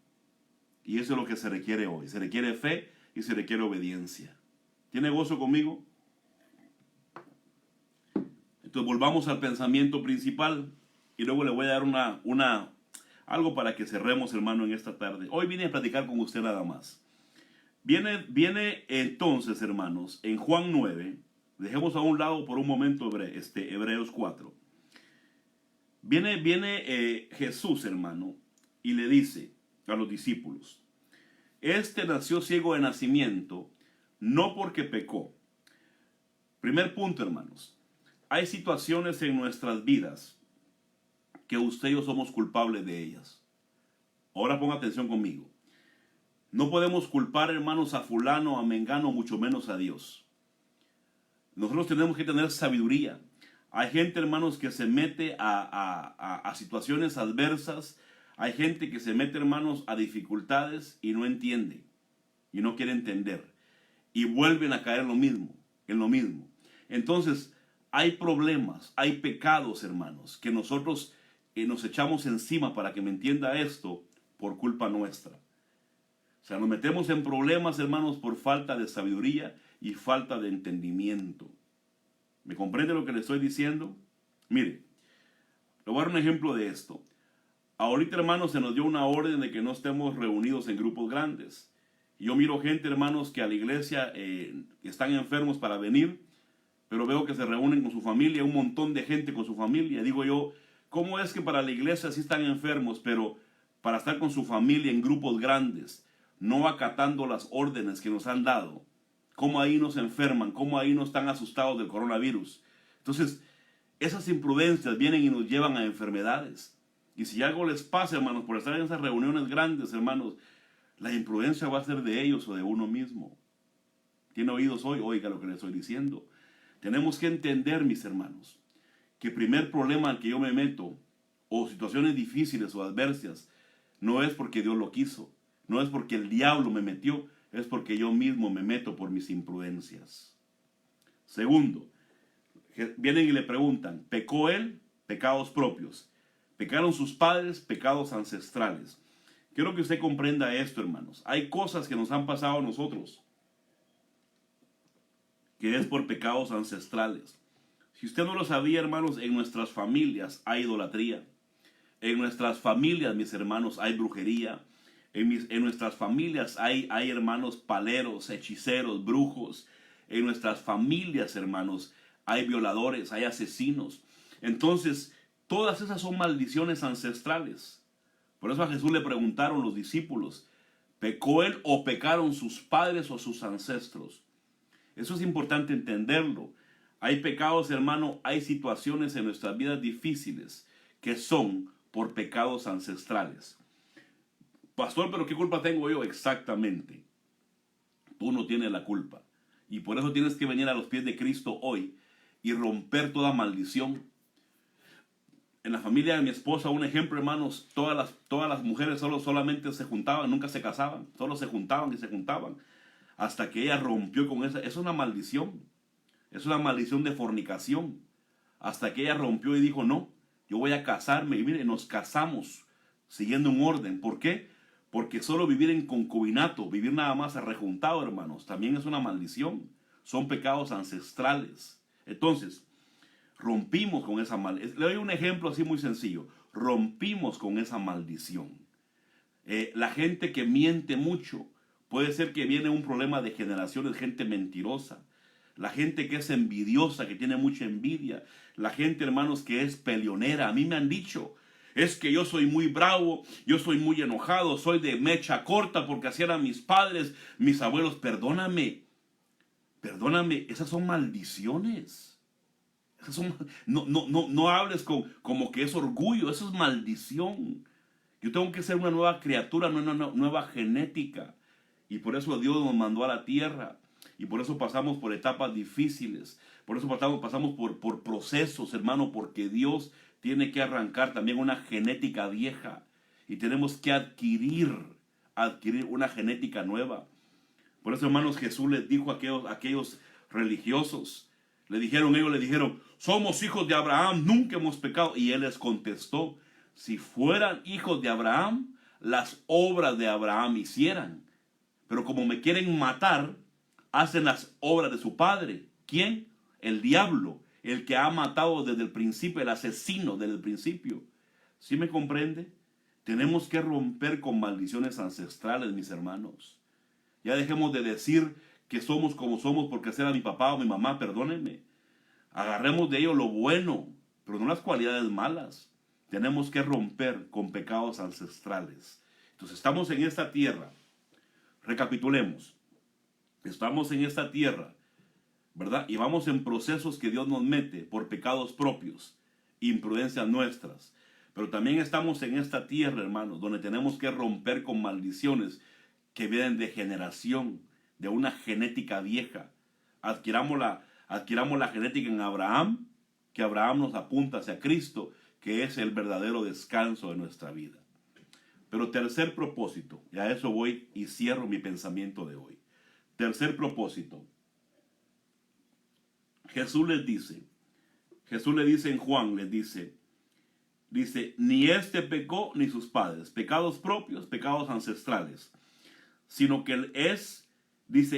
Speaker 1: Y eso es lo que se requiere hoy. Se requiere fe y se requiere obediencia. ¿Tiene gozo conmigo? Entonces volvamos al pensamiento principal y luego le voy a dar algo para que cerremos, hermano, en esta tarde. Hoy vine a platicar con usted nada más. Viene entonces, hermanos, en Juan 9, dejemos a un lado por un momento Hebreos 4. Viene Jesús, hermano, y le dice a los discípulos: este nació ciego de nacimiento, no porque pecó. Primer punto, hermanos. Hay situaciones en nuestras vidas que usted y yo somos culpables de ellas. Ahora ponga atención conmigo. No podemos culpar, hermanos, a fulano, a mengano, mucho menos a Dios. Nosotros tenemos que tener sabiduría. Hay gente, hermanos, que se mete a situaciones adversas. Hay gente que se mete, hermanos, a dificultades y no entiende. Y no quiere entender. Y vuelven a caer en lo mismo. Entonces, hay problemas, hay pecados, hermanos, que nosotros nos echamos encima, para que me entienda esto, por culpa nuestra. O sea, nos metemos en problemas, hermanos, por falta de sabiduría y falta de entendimiento. ¿Me comprende lo que le estoy diciendo? Mire, le voy a dar un ejemplo de esto. Ahorita, hermanos, se nos dio una orden de que no estemos reunidos en grupos grandes. Yo miro gente, hermanos, que a la iglesia están enfermos para venir, pero veo que se reúnen con su familia, un montón de gente con su familia. Digo yo, ¿cómo es que para la iglesia sí están enfermos, pero para estar con su familia en grupos grandes, no acatando las órdenes que nos han dado? ¿Cómo ahí no se enferman? ¿Cómo ahí no están asustados del coronavirus? Entonces, esas imprudencias vienen y nos llevan a enfermedades. Y si algo les pasa, hermanos, por estar en esas reuniones grandes, hermanos, la imprudencia va a ser de ellos o de uno mismo. ¿Tiene oídos hoy? Oiga lo que le estoy diciendo. Tenemos que entender, mis hermanos, que el primer problema al que yo me meto, o situaciones difíciles o adversas, no es porque Dios lo quiso, no es porque el diablo me metió, es porque yo mismo me meto por mis imprudencias. Segundo, vienen y le preguntan, ¿pecó él? Pecados propios. ¿Pecaron sus padres? Pecados ancestrales. Quiero que usted comprenda esto, hermanos. Hay cosas que nos han pasado a nosotros, que es por pecados ancestrales. Si usted no lo sabía, hermanos, en nuestras familias hay idolatría. En nuestras familias, mis hermanos, hay brujería. En nuestras familias hay hermanos paleros, hechiceros, brujos. En nuestras familias, hermanos, hay violadores, hay asesinos. Entonces, todas esas son maldiciones ancestrales. Por eso a Jesús le preguntaron los discípulos, ¿pecó él o pecaron sus padres o sus ancestros? Eso es importante entenderlo. Hay pecados, hermano, hay situaciones en nuestras vidas difíciles que son por pecados ancestrales. Pastor, ¿pero qué culpa tengo yo? Exactamente. Tú no tienes la culpa. Y por eso tienes que venir a los pies de Cristo hoy y romper toda maldición. En la familia de mi esposa, un ejemplo, hermanos, todas las mujeres solamente se juntaban, nunca se casaban, solo se juntaban y se juntaban, hasta que ella rompió con esa. Es una maldición. Es una maldición de fornicación. Hasta que ella rompió y dijo, no, yo voy a casarme. Y mire, nos casamos siguiendo un orden. ¿Por qué? Porque solo vivir en concubinato, vivir nada más rejuntado, hermanos, también es una maldición. Son pecados ancestrales. Entonces, rompimos con esa maldición. Le doy un ejemplo así muy sencillo. Rompimos con esa maldición. La gente que miente mucho, puede ser que viene un problema de generaciones, gente mentirosa. La gente que es envidiosa, que tiene mucha envidia. La gente, hermanos, que es peleonera. A mí me han dicho, es que yo soy muy bravo, yo soy muy enojado, soy de mecha corta porque así eran mis padres, mis abuelos. Perdóname, esas son maldiciones. Esas son, no hables como que es orgullo, eso es maldición. Yo tengo que ser una nueva criatura, una nueva genética. Y por eso Dios nos mandó a la tierra. Y por eso pasamos por etapas difíciles. Por eso pasamos por procesos, hermano, porque Dios tiene que arrancar también una genética vieja. Y tenemos que adquirir una genética nueva. Por eso, hermanos, Jesús les dijo a aquellos religiosos, ellos le dijeron, somos hijos de Abraham, nunca hemos pecado. Y él les contestó, si fueran hijos de Abraham, las obras de Abraham hicieran. Pero como me quieren matar, hacen las obras de su padre. ¿Quién? El diablo, el que ha matado desde el principio, el asesino desde el principio. ¿Sí me comprende? Tenemos que romper con maldiciones ancestrales, mis hermanos. Ya dejemos de decir que somos como somos porque será mi papá o mi mamá, perdónenme. Agarremos de ello lo bueno, pero no las cualidades malas. Tenemos que romper con pecados ancestrales. Entonces estamos en esta tierra. Recapitulemos. Estamos en esta tierra, ¿verdad? Y vamos en procesos que Dios nos mete por pecados propios, imprudencias nuestras. Pero también estamos en esta tierra, hermanos, donde tenemos que romper con maldiciones que vienen de generación, de una genética vieja. Adquiramos la genética en Abraham, que Abraham nos apunta hacia Cristo, que es el verdadero descanso de nuestra vida. Pero tercer propósito, y a eso voy y cierro mi pensamiento de hoy. Tercer propósito. Jesús le dice en Juan, dice, ni este pecó ni sus padres, pecados propios, pecados ancestrales, sino que él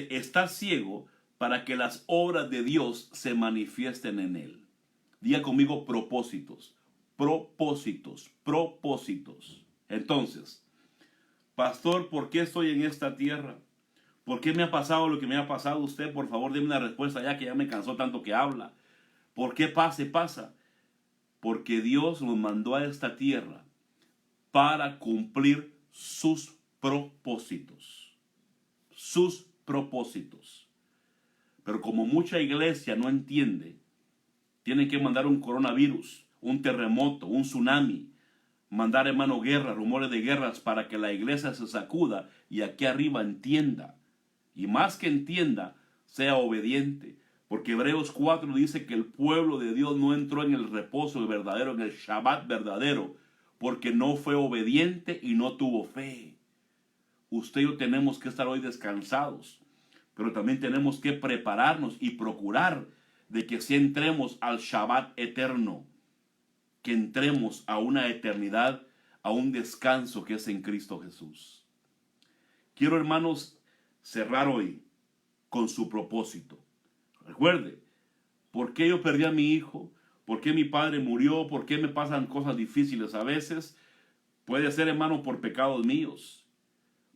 Speaker 1: está ciego para que las obras de Dios se manifiesten en él. Diga conmigo propósitos, propósitos, propósitos. Entonces, pastor, ¿por qué estoy en esta tierra? ¿Por qué me ha pasado lo que me ha pasado a usted? Por favor, deme una respuesta ya que ya me cansó tanto que habla. ¿Por qué pasa? Porque Dios nos mandó a esta tierra para cumplir sus propósitos. Sus propósitos. Pero como mucha iglesia no entiende, tienen que mandar un coronavirus, un terremoto, un tsunami, mandar, hermano, guerra, rumores de guerras para que la iglesia se sacuda y aquí arriba entienda. Y más que entienda, sea obediente. Porque Hebreos 4 dice que el pueblo de Dios no entró en el reposo verdadero, en el Shabbat verdadero, porque no fue obediente y no tuvo fe. Usted y yo tenemos que estar hoy descansados, pero también tenemos que prepararnos y procurar de que si entremos al Shabbat eterno, que entremos a una eternidad, a un descanso que es en Cristo Jesús. Quiero, hermanos, cerrar hoy con su propósito. Recuerde, ¿por qué yo perdí a mi hijo? ¿Por qué mi padre murió? ¿Por qué me pasan cosas difíciles a veces? Puede ser, hermano, por pecados míos,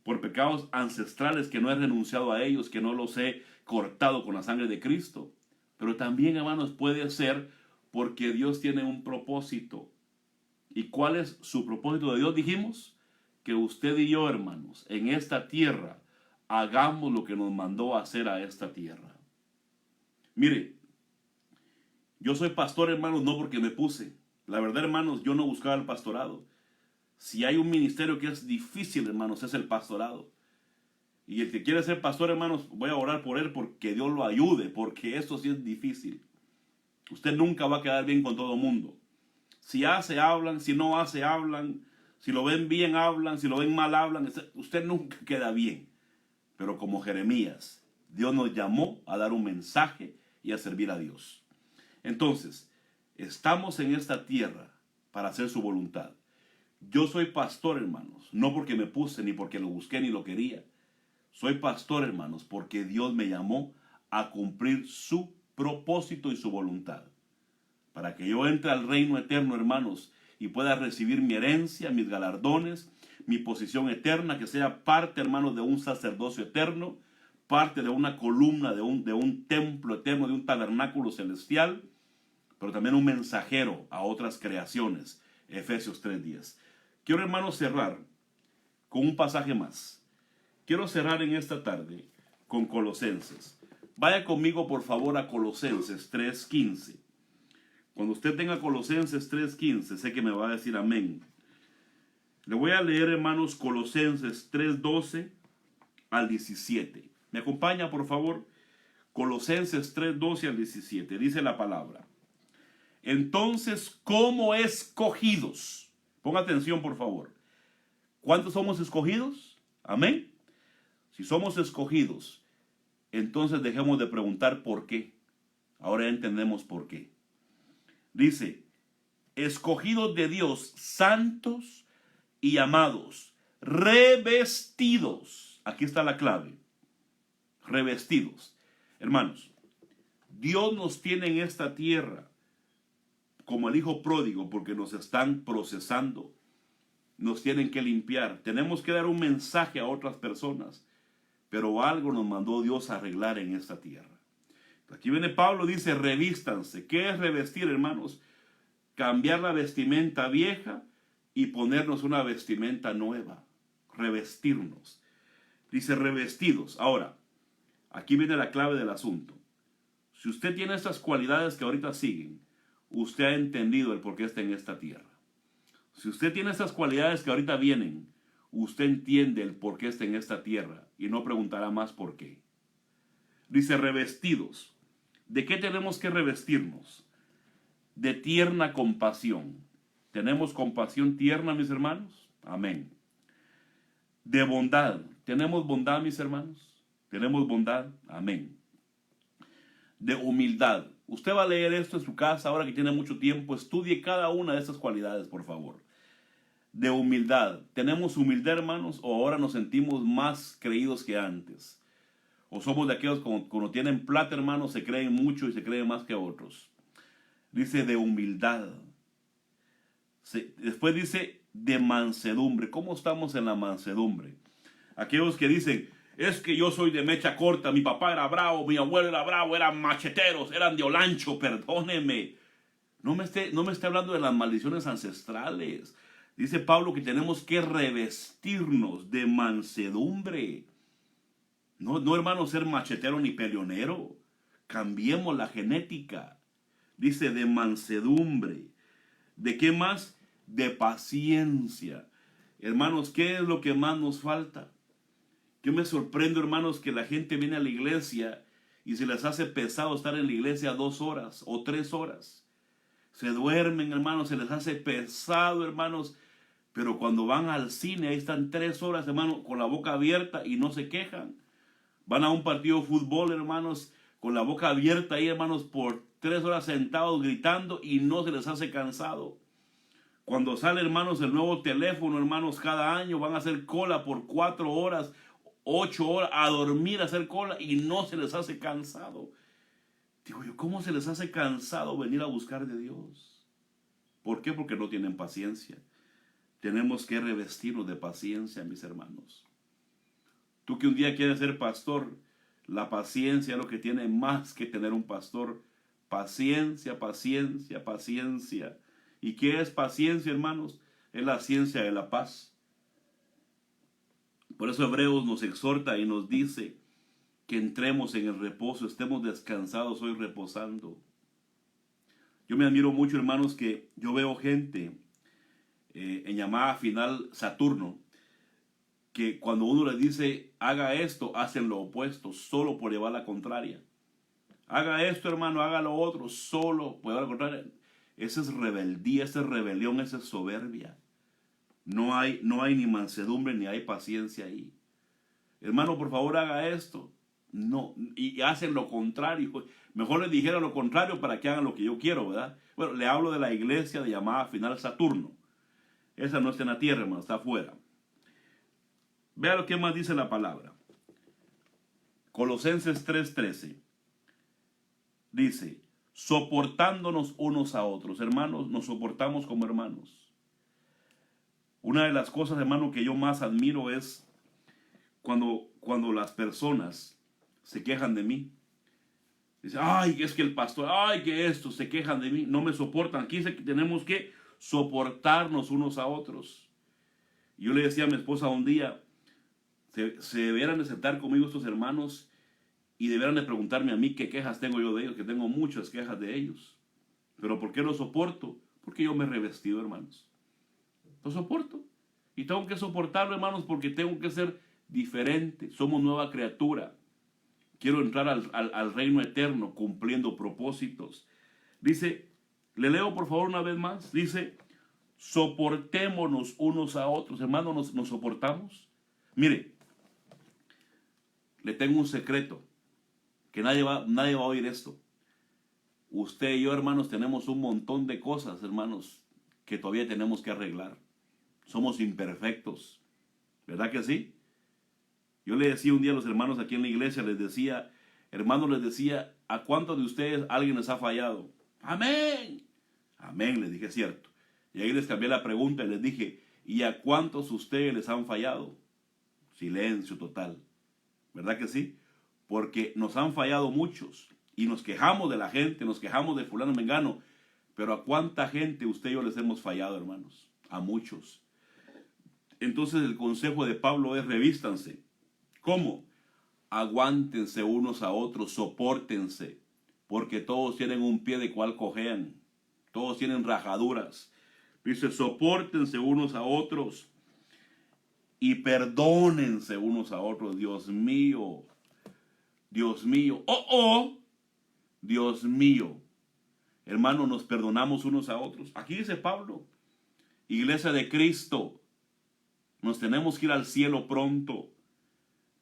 Speaker 1: por pecados ancestrales que no he renunciado a ellos, que no los he cortado con la sangre de Cristo. Pero también, hermanos, puede ser porque Dios tiene un propósito. ¿Y cuál es su propósito de Dios? Dijimos que usted y yo, hermanos, en esta tierra, hagamos lo que nos mandó a hacer a esta tierra. Mire, yo soy pastor, hermanos, no porque me puse. La verdad, hermanos, yo no buscaba el pastorado. Si hay un ministerio que es difícil, hermanos, es el pastorado. Y el que quiere ser pastor, hermanos, voy a orar por él porque Dios lo ayude, porque esto sí es difícil. Usted nunca va a quedar bien con todo el mundo. Si hace, hablan. Si no hace, hablan. Si lo ven bien, hablan. Si lo ven mal, hablan. Usted nunca queda bien. Pero como Jeremías, Dios nos llamó a dar un mensaje y a servir a Dios. Entonces, estamos en esta tierra para hacer su voluntad. Yo soy pastor, hermanos, no porque me puse, ni porque lo busqué, ni lo quería. Soy pastor, hermanos, porque Dios me llamó a cumplir su propósito y su voluntad. Para que yo entre al reino eterno, hermanos, y pueda recibir mi herencia, mis galardones, mi posición eterna, que sea parte, hermanos, de un sacerdocio eterno, parte de una columna, de un templo eterno, de un tabernáculo celestial, pero también un mensajero a otras creaciones. Efesios 3:10. Quiero, hermanos, cerrar con un pasaje más. Quiero cerrar en esta tarde con Colosenses. Vaya conmigo, por favor, a Colosenses 3:15. Cuando usted tenga Colosenses 3:15, sé que me va a decir amén. Le voy a leer, hermanos, Colosenses 3:12 al 17. ¿Me acompaña, por favor? Colosenses 3:12 al 17. Dice la palabra. Entonces, como escogidos. Ponga atención, por favor. ¿Cuántos somos escogidos? Amén. Si somos escogidos, entonces dejemos de preguntar por qué. Ahora ya entendemos por qué. Dice, escogidos de Dios, santos y amados, revestidos. Aquí está la clave. Revestidos. Hermanos, Dios nos tiene en esta tierra como el hijo pródigo porque nos están procesando. Nos tienen que limpiar. Tenemos que dar un mensaje a otras personas. Pero algo nos mandó Dios a arreglar en esta tierra. Aquí viene Pablo, dice, revístanse. ¿Qué es revestir, hermanos? Cambiar la vestimenta vieja y ponernos una vestimenta nueva. Revestirnos. Dice revestidos. Ahora, aquí viene la clave del asunto. Si usted tiene estas cualidades que ahorita siguen, usted ha entendido el por qué está en esta tierra. Si usted tiene estas cualidades que ahorita vienen, usted entiende el por qué está en esta tierra y no preguntará más por qué. Dice revestidos. ¿De qué tenemos que revestirnos? De tierna compasión. ¿Tenemos compasión tierna, mis hermanos? Amén. De bondad. ¿Tenemos bondad, mis hermanos? ¿Tenemos bondad? Amén. De humildad. Usted va a leer esto en su casa ahora que tiene mucho tiempo. Estudie cada una de estas cualidades, por favor. De humildad. ¿Tenemos humildad, hermanos? ¿O ahora nos sentimos más creídos que antes? ¿O somos de aquellos que cuando tienen plata, hermanos, se creen mucho y se creen más que otros? Dice de humildad. Después dice de mansedumbre. ¿Cómo estamos en la mansedumbre? Aquellos que dicen, es que yo soy de mecha corta, mi papá era bravo, mi abuelo era bravo, eran macheteros, eran de Olancho, perdóneme. No me esté hablando de las maldiciones ancestrales. Dice Pablo que tenemos que revestirnos de mansedumbre. No, hermano, ser machetero ni peleonero. Cambiemos la genética. Dice de mansedumbre. ¿De qué más? De paciencia. Hermanos, ¿qué es lo que más nos falta? Yo me sorprendo, hermanos, que la gente viene a la iglesia y se les hace pesado estar en la iglesia 2 horas o 3 horas. Se duermen, hermanos, se les hace pesado, hermanos. Pero cuando van al cine, ahí están 3 horas, hermanos, con la boca abierta y no se quejan. Van a un partido de fútbol, hermanos, con la boca abierta ahí, hermanos, por 3 horas sentados gritando y no se les hace cansado. Cuando sale, hermanos, el nuevo teléfono, hermanos, cada año van a hacer cola por 4 horas, 8 horas, a dormir, a hacer cola y no se les hace cansado. Digo yo, ¿cómo se les hace cansado venir a buscar de Dios? ¿Por qué? Porque no tienen paciencia. Tenemos que revestirnos de paciencia, mis hermanos. Tú que un día quieres ser pastor, la paciencia es lo que tiene más que tener un pastor. Paciencia, paciencia, paciencia. ¿Y qué es paciencia, hermanos? Es la ciencia de la paz. Por eso Hebreos nos exhorta y nos dice que entremos en el reposo, estemos descansados hoy reposando. Yo me admiro mucho, hermanos, que yo veo gente en llamada final Saturno, que cuando uno les dice haga esto, hacen lo opuesto, solo por llevar la contraria. Haga esto, hermano, haga lo otro, solo por llevar la contraria. Esa es rebeldía, esa es rebelión, esa es soberbia. No hay ni mansedumbre ni hay paciencia ahí. Hermano, por favor, haga esto. No, y hacen lo contrario. Mejor les dijera lo contrario para que hagan lo que yo quiero, ¿verdad? Bueno, le hablo de la iglesia de llamada final Saturno. Esa no está en la tierra, hermano, está afuera. Vea lo que más dice la palabra. Colosenses 3:13. Dice, soportándonos unos a otros. Hermanos, nos soportamos como hermanos. Una de las cosas, hermano, que yo más admiro es cuando las personas se quejan de mí. Dicen, ay, es que el pastor, ay, que esto, se quejan de mí, no me soportan. Aquí dice que tenemos que soportarnos unos a otros. Yo le decía a mi esposa un día, se deberán de sentar conmigo estos hermanos y deberán de preguntarme a mí qué quejas tengo yo de ellos, que tengo muchas quejas de ellos. Pero ¿por qué los soporto? Porque yo me he revestido, hermanos. Lo soporto. Y tengo que soportarlo, hermanos, porque tengo que ser diferente. Somos nueva criatura. Quiero entrar al reino eterno cumpliendo propósitos. Dice, le leo por favor una vez más. Dice, soportémonos unos a otros. Hermanos, ¿nos soportamos? Mire, le tengo un secreto, que nadie va a oír esto. Usted y yo, hermanos, tenemos un montón de cosas, hermanos, que todavía tenemos que arreglar. Somos imperfectos, ¿verdad que sí? Yo le decía un día a los hermanos aquí en la iglesia, les decía, hermanos, les decía, ¿a cuántos de ustedes alguien les ha fallado? Amén. Amén, les dije, cierto. Y ahí les cambié la pregunta y les dije, ¿y a cuántos ustedes les han fallado? Silencio total. ¿Verdad que sí? Porque nos han fallado muchos y nos quejamos de la gente, nos quejamos de fulano mengano, pero ¿a cuánta gente usted y yo les hemos fallado, hermanos? A muchos. Entonces el consejo de Pablo es revístanse. ¿Cómo? Aguántense unos a otros, sopórtense, porque todos tienen un pie de cual cojean, todos tienen rajaduras. Dice, sopórtense unos a otros y perdónense unos a otros. Dios mío, Dios mío, Dios mío. Hermano, nos perdonamos unos a otros. Aquí dice Pablo, iglesia de Cristo, nos tenemos que ir al cielo pronto,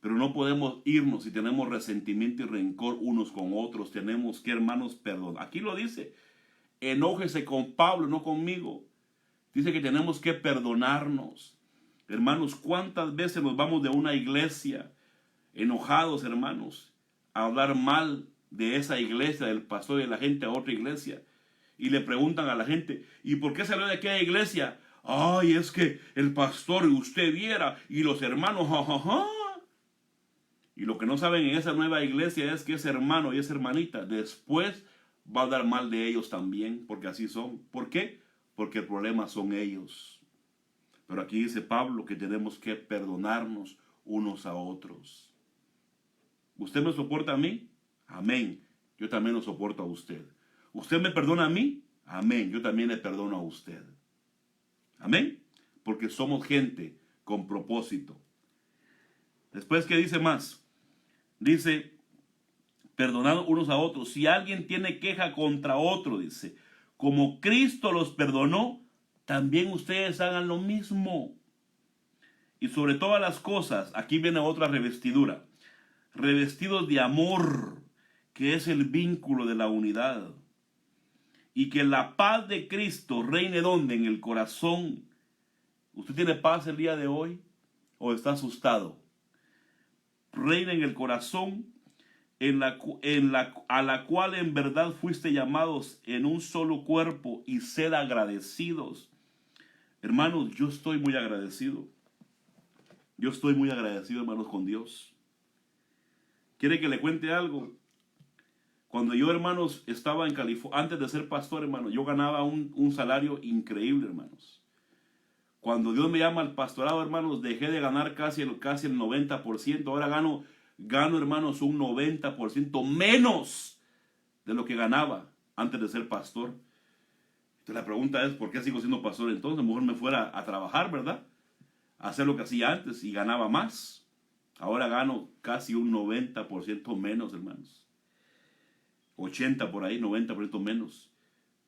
Speaker 1: pero no podemos irnos si tenemos resentimiento y rencor unos con otros. Tenemos que, hermanos, perdonar. Aquí lo dice, enójese con Pablo, no conmigo. Dice que tenemos que perdonarnos. Hermanos, ¿cuántas veces nos vamos de una iglesia enojados, hermanos, a hablar mal de esa iglesia, del pastor y de la gente a otra iglesia? Y le preguntan a la gente, ¿y por qué salió de aquella iglesia? Ay, es que el pastor y usted viera, y los hermanos, jajaja. Y lo que no saben en esa nueva iglesia es que ese hermano y esa hermanita después va a hablar mal de ellos también, porque así son. ¿Por qué? Porque el problema son ellos. Pero aquí dice Pablo que tenemos que perdonarnos unos a otros. ¿Usted me soporta a mí? Amén. Yo también lo soporto a usted. ¿Usted me perdona a mí? Amén. Yo también le perdono a usted. Amén. Porque somos gente con propósito. Después, ¿qué dice más? Dice, perdonad unos a otros. Si alguien tiene queja contra otro, dice, como Cristo los perdonó, también ustedes hagan lo mismo. Y sobre todas las cosas, aquí viene otra revestidura. Revestidos de amor, que es el vínculo de la unidad. Y que la paz de Cristo reine ¿dónde? En el corazón. ¿Usted tiene paz el día de hoy? ¿O está asustado? Reina en el corazón, a la cual en verdad fuiste llamados en un solo cuerpo, y sed agradecidos. Hermanos, yo estoy muy agradecido. Yo estoy muy agradecido, hermanos, con Dios. ¿Quiere que le cuente algo? Cuando yo, hermanos, estaba en California, antes de ser pastor, hermanos, yo ganaba un salario increíble, hermanos. Cuando Dios me llama al pastorado, hermanos, dejé de ganar casi el 90%. Ahora gano, hermanos, un 90% menos de lo que ganaba antes de ser pastor. Entonces la pregunta es, ¿por qué sigo siendo pastor entonces? A lo mejor me fuera a trabajar, ¿verdad? A hacer lo que hacía antes y ganaba más. Ahora gano casi un 90% menos, hermanos. 80 por ahí, 90% menos.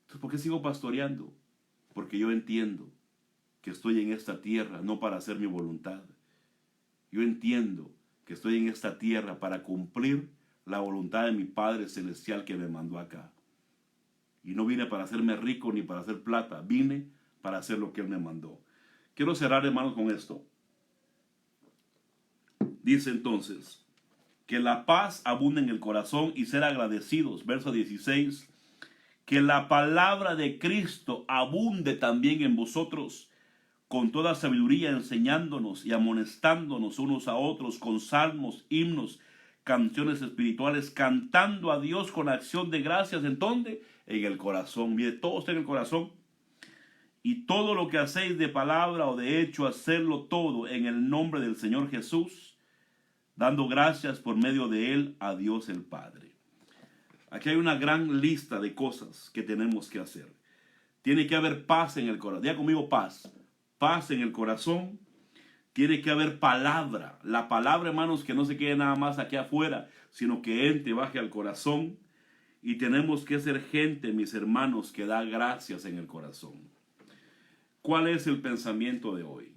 Speaker 1: Entonces, ¿por qué sigo pastoreando? Porque yo entiendo que estoy en esta tierra no para hacer mi voluntad. Yo entiendo que estoy en esta tierra para cumplir la voluntad de mi Padre Celestial que me mandó acá. Y no vine para hacerme rico ni para hacer plata. Vine para hacer lo que Él me mandó. Quiero cerrar, hermanos, con esto. Dice entonces, que la paz abunde en el corazón y ser agradecidos. Verso 16. Que la palabra de Cristo abunde también en vosotros, con toda sabiduría, enseñándonos y amonestándonos unos a otros con salmos, himnos, canciones espirituales, cantando a Dios con acción de gracias. ¿En dónde? En el corazón. Mire, todo está en el corazón. Y todo lo que hacéis de palabra o de hecho, hacerlo todo en el nombre del Señor Jesús, dando gracias por medio de Él a Dios el Padre. Aquí hay una gran lista de cosas que tenemos que hacer. Tiene que haber paz en el corazón. Diga conmigo paz. paz en el corazón, tiene que haber palabra. La palabra, hermanos, que no se quede nada más aquí afuera, sino que entre, baje al corazón. Y tenemos que ser gente, mis hermanos, que da gracias en el corazón. ¿Cuál es el pensamiento de hoy?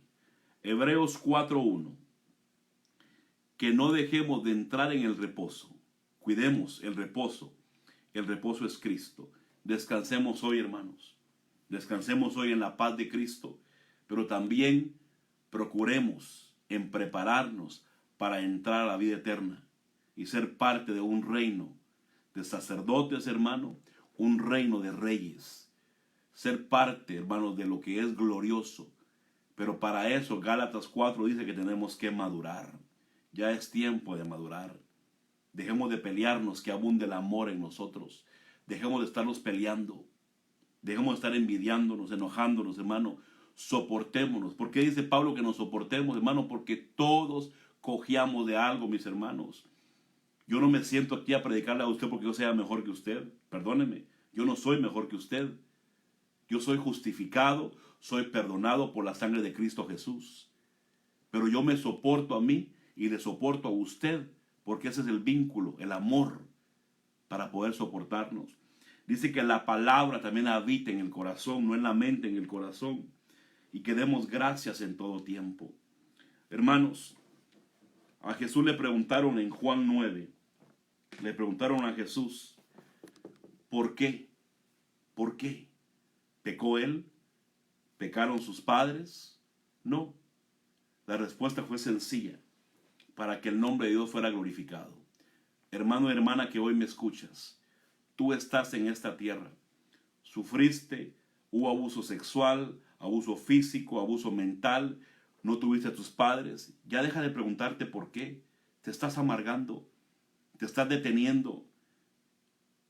Speaker 1: Hebreos 4:1. Que no dejemos de entrar en el reposo. Cuidemos el reposo. El reposo es Cristo. Descansemos hoy, hermanos. Descansemos hoy en la paz de Cristo. Pero también procuremos en prepararnos para entrar a la vida eterna y ser parte de un reino de sacerdotes, hermano, un reino de reyes. Ser parte, hermanos, de lo que es glorioso. Pero para eso Gálatas 4 dice que tenemos que madurar. Ya es tiempo de madurar. Dejemos de pelearnos, que abunde el amor en nosotros. Dejemos de estarnos peleando. Dejemos de estar envidiándonos, enojándonos, hermano. Soportémonos. ¿Por qué dice Pablo que nos soportemos, hermano? Porque todos cojeamos de algo, mis hermanos. Yo no me siento aquí a predicarle a usted porque yo sea mejor que usted. Perdóneme, yo no soy mejor que usted. Yo soy justificado, soy perdonado por la sangre de Cristo Jesús. Pero yo me soporto a mí y le soporto a usted, porque ese es el vínculo, el amor, para poder soportarnos. Dice que la palabra también habita en el corazón, no en la mente, en el corazón. Y que demos gracias en todo tiempo. Hermanos, a Jesús le preguntaron en Juan 9, le preguntaron a Jesús, ¿por qué? ¿Por qué? ¿Pecó él? ¿Pecaron sus padres? No. La respuesta fue sencilla, para que el nombre de Dios fuera glorificado. Hermano y hermana que hoy me escuchas, tú estás en esta tierra, sufriste, hubo abuso sexual, abuso físico, abuso mental, no tuviste a tus padres. Ya deja de preguntarte por qué. Te estás amargando, te estás deteniendo.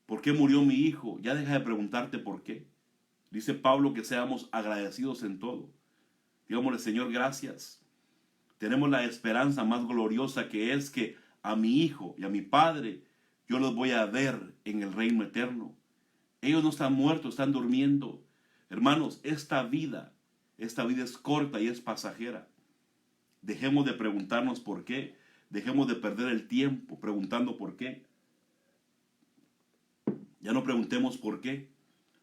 Speaker 1: ¿Por qué murió mi hijo? Ya deja de preguntarte por qué. Dice Pablo que seamos agradecidos en todo. Digámosle, Señor, gracias. Tenemos la esperanza más gloriosa, que es que a mi hijo y a mi padre yo los voy a ver en el reino eterno. Ellos no están muertos, están durmiendo. Hermanos, esta vida es corta y es pasajera. Dejemos de preguntarnos por qué. Dejemos de perder el tiempo preguntando por qué. Ya no preguntemos por qué.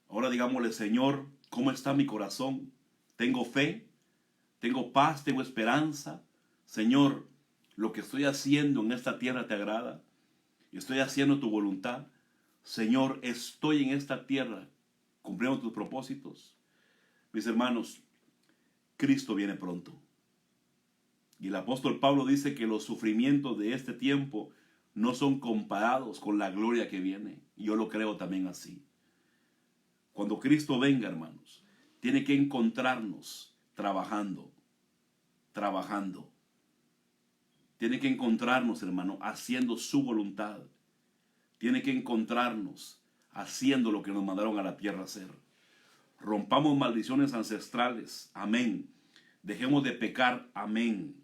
Speaker 1: Ahora digámosle, Señor, ¿cómo está mi corazón? ¿Tengo fe? ¿Tengo paz? ¿Tengo esperanza? Señor, lo que estoy haciendo en esta tierra te agrada. Y estoy haciendo tu voluntad. Señor, estoy en esta tierra cumpliendo tus propósitos. Mis hermanos, Cristo viene pronto. Y el apóstol Pablo dice que los sufrimientos de este tiempo no son comparados con la gloria que viene. Y yo lo creo también así. Cuando Cristo venga, hermanos, tiene que encontrarnos trabajando. Tiene que encontrarnos, hermano, haciendo su voluntad. Tiene que encontrarnos haciendo lo que nos mandaron a la tierra a hacer. Rompamos maldiciones ancestrales. Amén. Dejemos de pecar. Amén.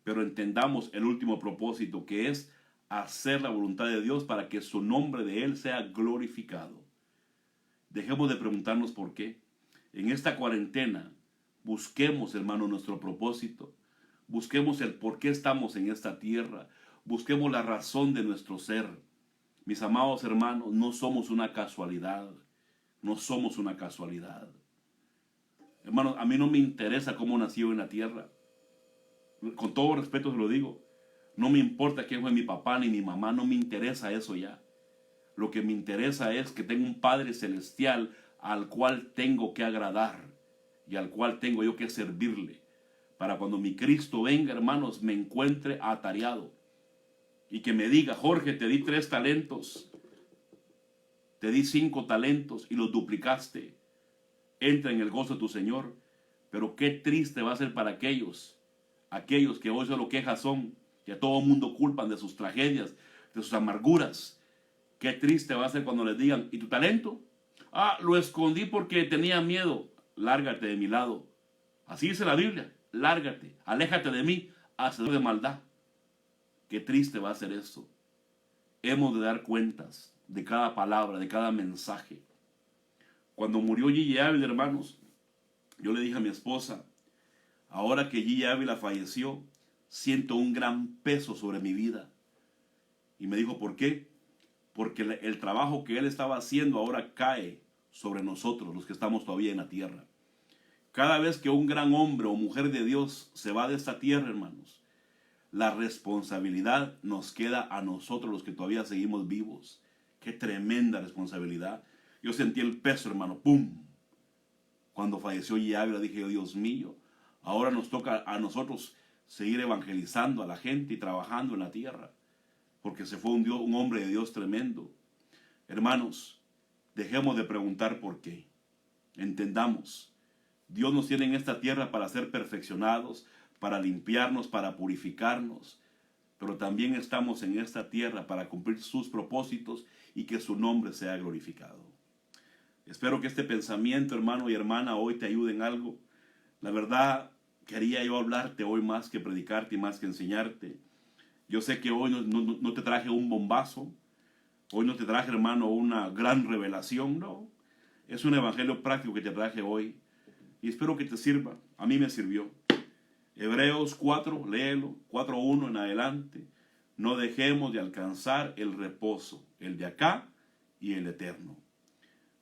Speaker 1: Pero entendamos el último propósito, que es hacer la voluntad de Dios para que su nombre de Él sea glorificado. Dejemos de preguntarnos por qué. En esta cuarentena, busquemos, hermano, nuestro propósito. Busquemos el por qué estamos en esta tierra. Busquemos la razón de nuestro ser. Mis amados hermanos, no somos una casualidad. No somos una casualidad. Hermanos, a mí no me interesa cómo nací en la tierra. Con todo respeto se lo digo. No me importa quién fue mi papá ni mi mamá. No me interesa eso ya. Lo que me interesa es que tengo un Padre Celestial al cual tengo que agradar y al cual tengo yo que servirle. Para cuando mi Cristo venga, hermanos, me encuentre atareado. Y que me diga, Jorge, te di 3 talentos. Te di 5 talentos y los duplicaste. Entra en el gozo de tu Señor. Pero qué triste va a ser para aquellos que hoy solo quejas son, que a todo mundo culpan de sus tragedias, de sus amarguras. Qué triste va a ser cuando les digan, ¿y tu talento? Ah, lo escondí porque tenía miedo. Lárgate de mi lado. Así dice la Biblia. Lárgate, aléjate de mí, hacedor de maldad. Qué triste va a ser esto. Hemos de dar cuentas de cada palabra, de cada mensaje. Cuando murió Gigi Ávila, hermanos, yo le dije a mi esposa, ahora que G. Ávila falleció, siento un gran peso sobre mi vida. Y me dijo, ¿por qué? Porque el trabajo que él estaba haciendo ahora cae sobre nosotros, los que estamos todavía en la tierra. Cada vez que un gran hombre o mujer de Dios se va de esta tierra, hermanos, la responsabilidad nos queda a nosotros, los que todavía seguimos vivos. Qué tremenda responsabilidad. Yo sentí el peso, hermano, ¡pum! Cuando falleció G. Ávila, dije yo, Dios mío, ahora nos toca a nosotros seguir evangelizando a la gente y trabajando en la tierra, porque se fue un hombre de Dios tremendo. Hermanos, dejemos de preguntar por qué. Entendamos, Dios nos tiene en esta tierra para ser perfeccionados, para limpiarnos, para purificarnos, pero también estamos en esta tierra para cumplir sus propósitos y que su nombre sea glorificado. Espero que este pensamiento, hermano y hermana, hoy te ayude en algo. La verdad, quería yo hablarte hoy más que predicarte y más que enseñarte. Yo sé que hoy no te traje un bombazo. Hoy no te traje, hermano, una gran revelación, no. Es un evangelio práctico que te traje hoy. Y espero que te sirva. A mí me sirvió. Hebreos 4, léelo, 4:1 en adelante. No dejemos de alcanzar el reposo, el de acá y el eterno.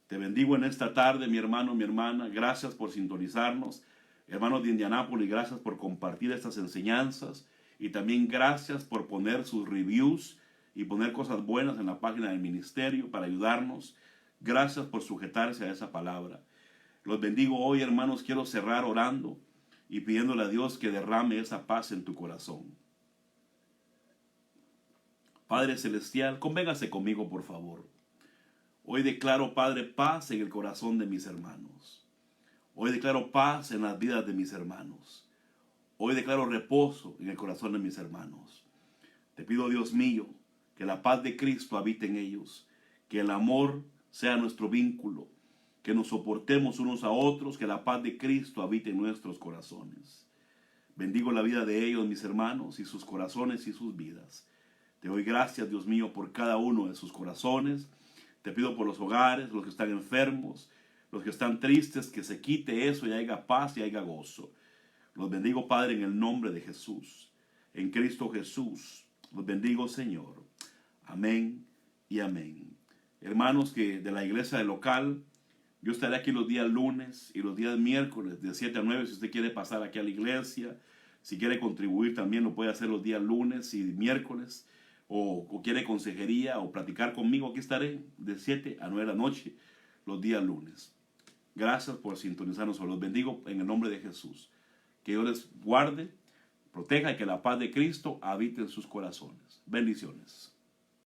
Speaker 1: Te bendigo en esta tarde, mi hermano, mi hermana. Gracias por sintonizarnos. Hermanos de Indianápolis, gracias por compartir estas enseñanzas. Y también gracias por poner sus reviews y poner cosas buenas en la página del ministerio para ayudarnos. Gracias por sujetarse a esa palabra. Los bendigo hoy, hermanos. Quiero cerrar orando y pidiéndole a Dios que derrame esa paz en tu corazón. Padre Celestial, convéngase conmigo, por favor. Hoy declaro, Padre, paz en el corazón de mis hermanos. Hoy declaro paz en las vidas de mis hermanos. Hoy declaro reposo en el corazón de mis hermanos. Te pido, Dios mío, que la paz de Cristo habite en ellos, que el amor sea nuestro vínculo, que nos soportemos unos a otros, que la paz de Cristo habite en nuestros corazones. Bendigo la vida de ellos, mis hermanos, y sus corazones y sus vidas. Te doy gracias, Dios mío, por cada uno de sus corazones. Te pido por los hogares, los que están enfermos, los que están tristes, que se quite eso y haya paz y haya gozo. Los bendigo, Padre, en el nombre de Jesús. En Cristo Jesús. Los bendigo, Señor. Amén y amén. Hermanos que de la iglesia del local, yo estaré aquí los días lunes y los días miércoles de 7 a 9. Si usted quiere pasar aquí a la iglesia, si quiere contribuir también lo puede hacer los días lunes y miércoles. O quiere consejería o platicar conmigo, aquí estaré de 7 a 9 de la noche los días lunes. Gracias por sintonizarnos. Los bendigo en el nombre de Jesús. Que Dios les guarde, proteja y que la paz de Cristo habite en sus corazones. Bendiciones.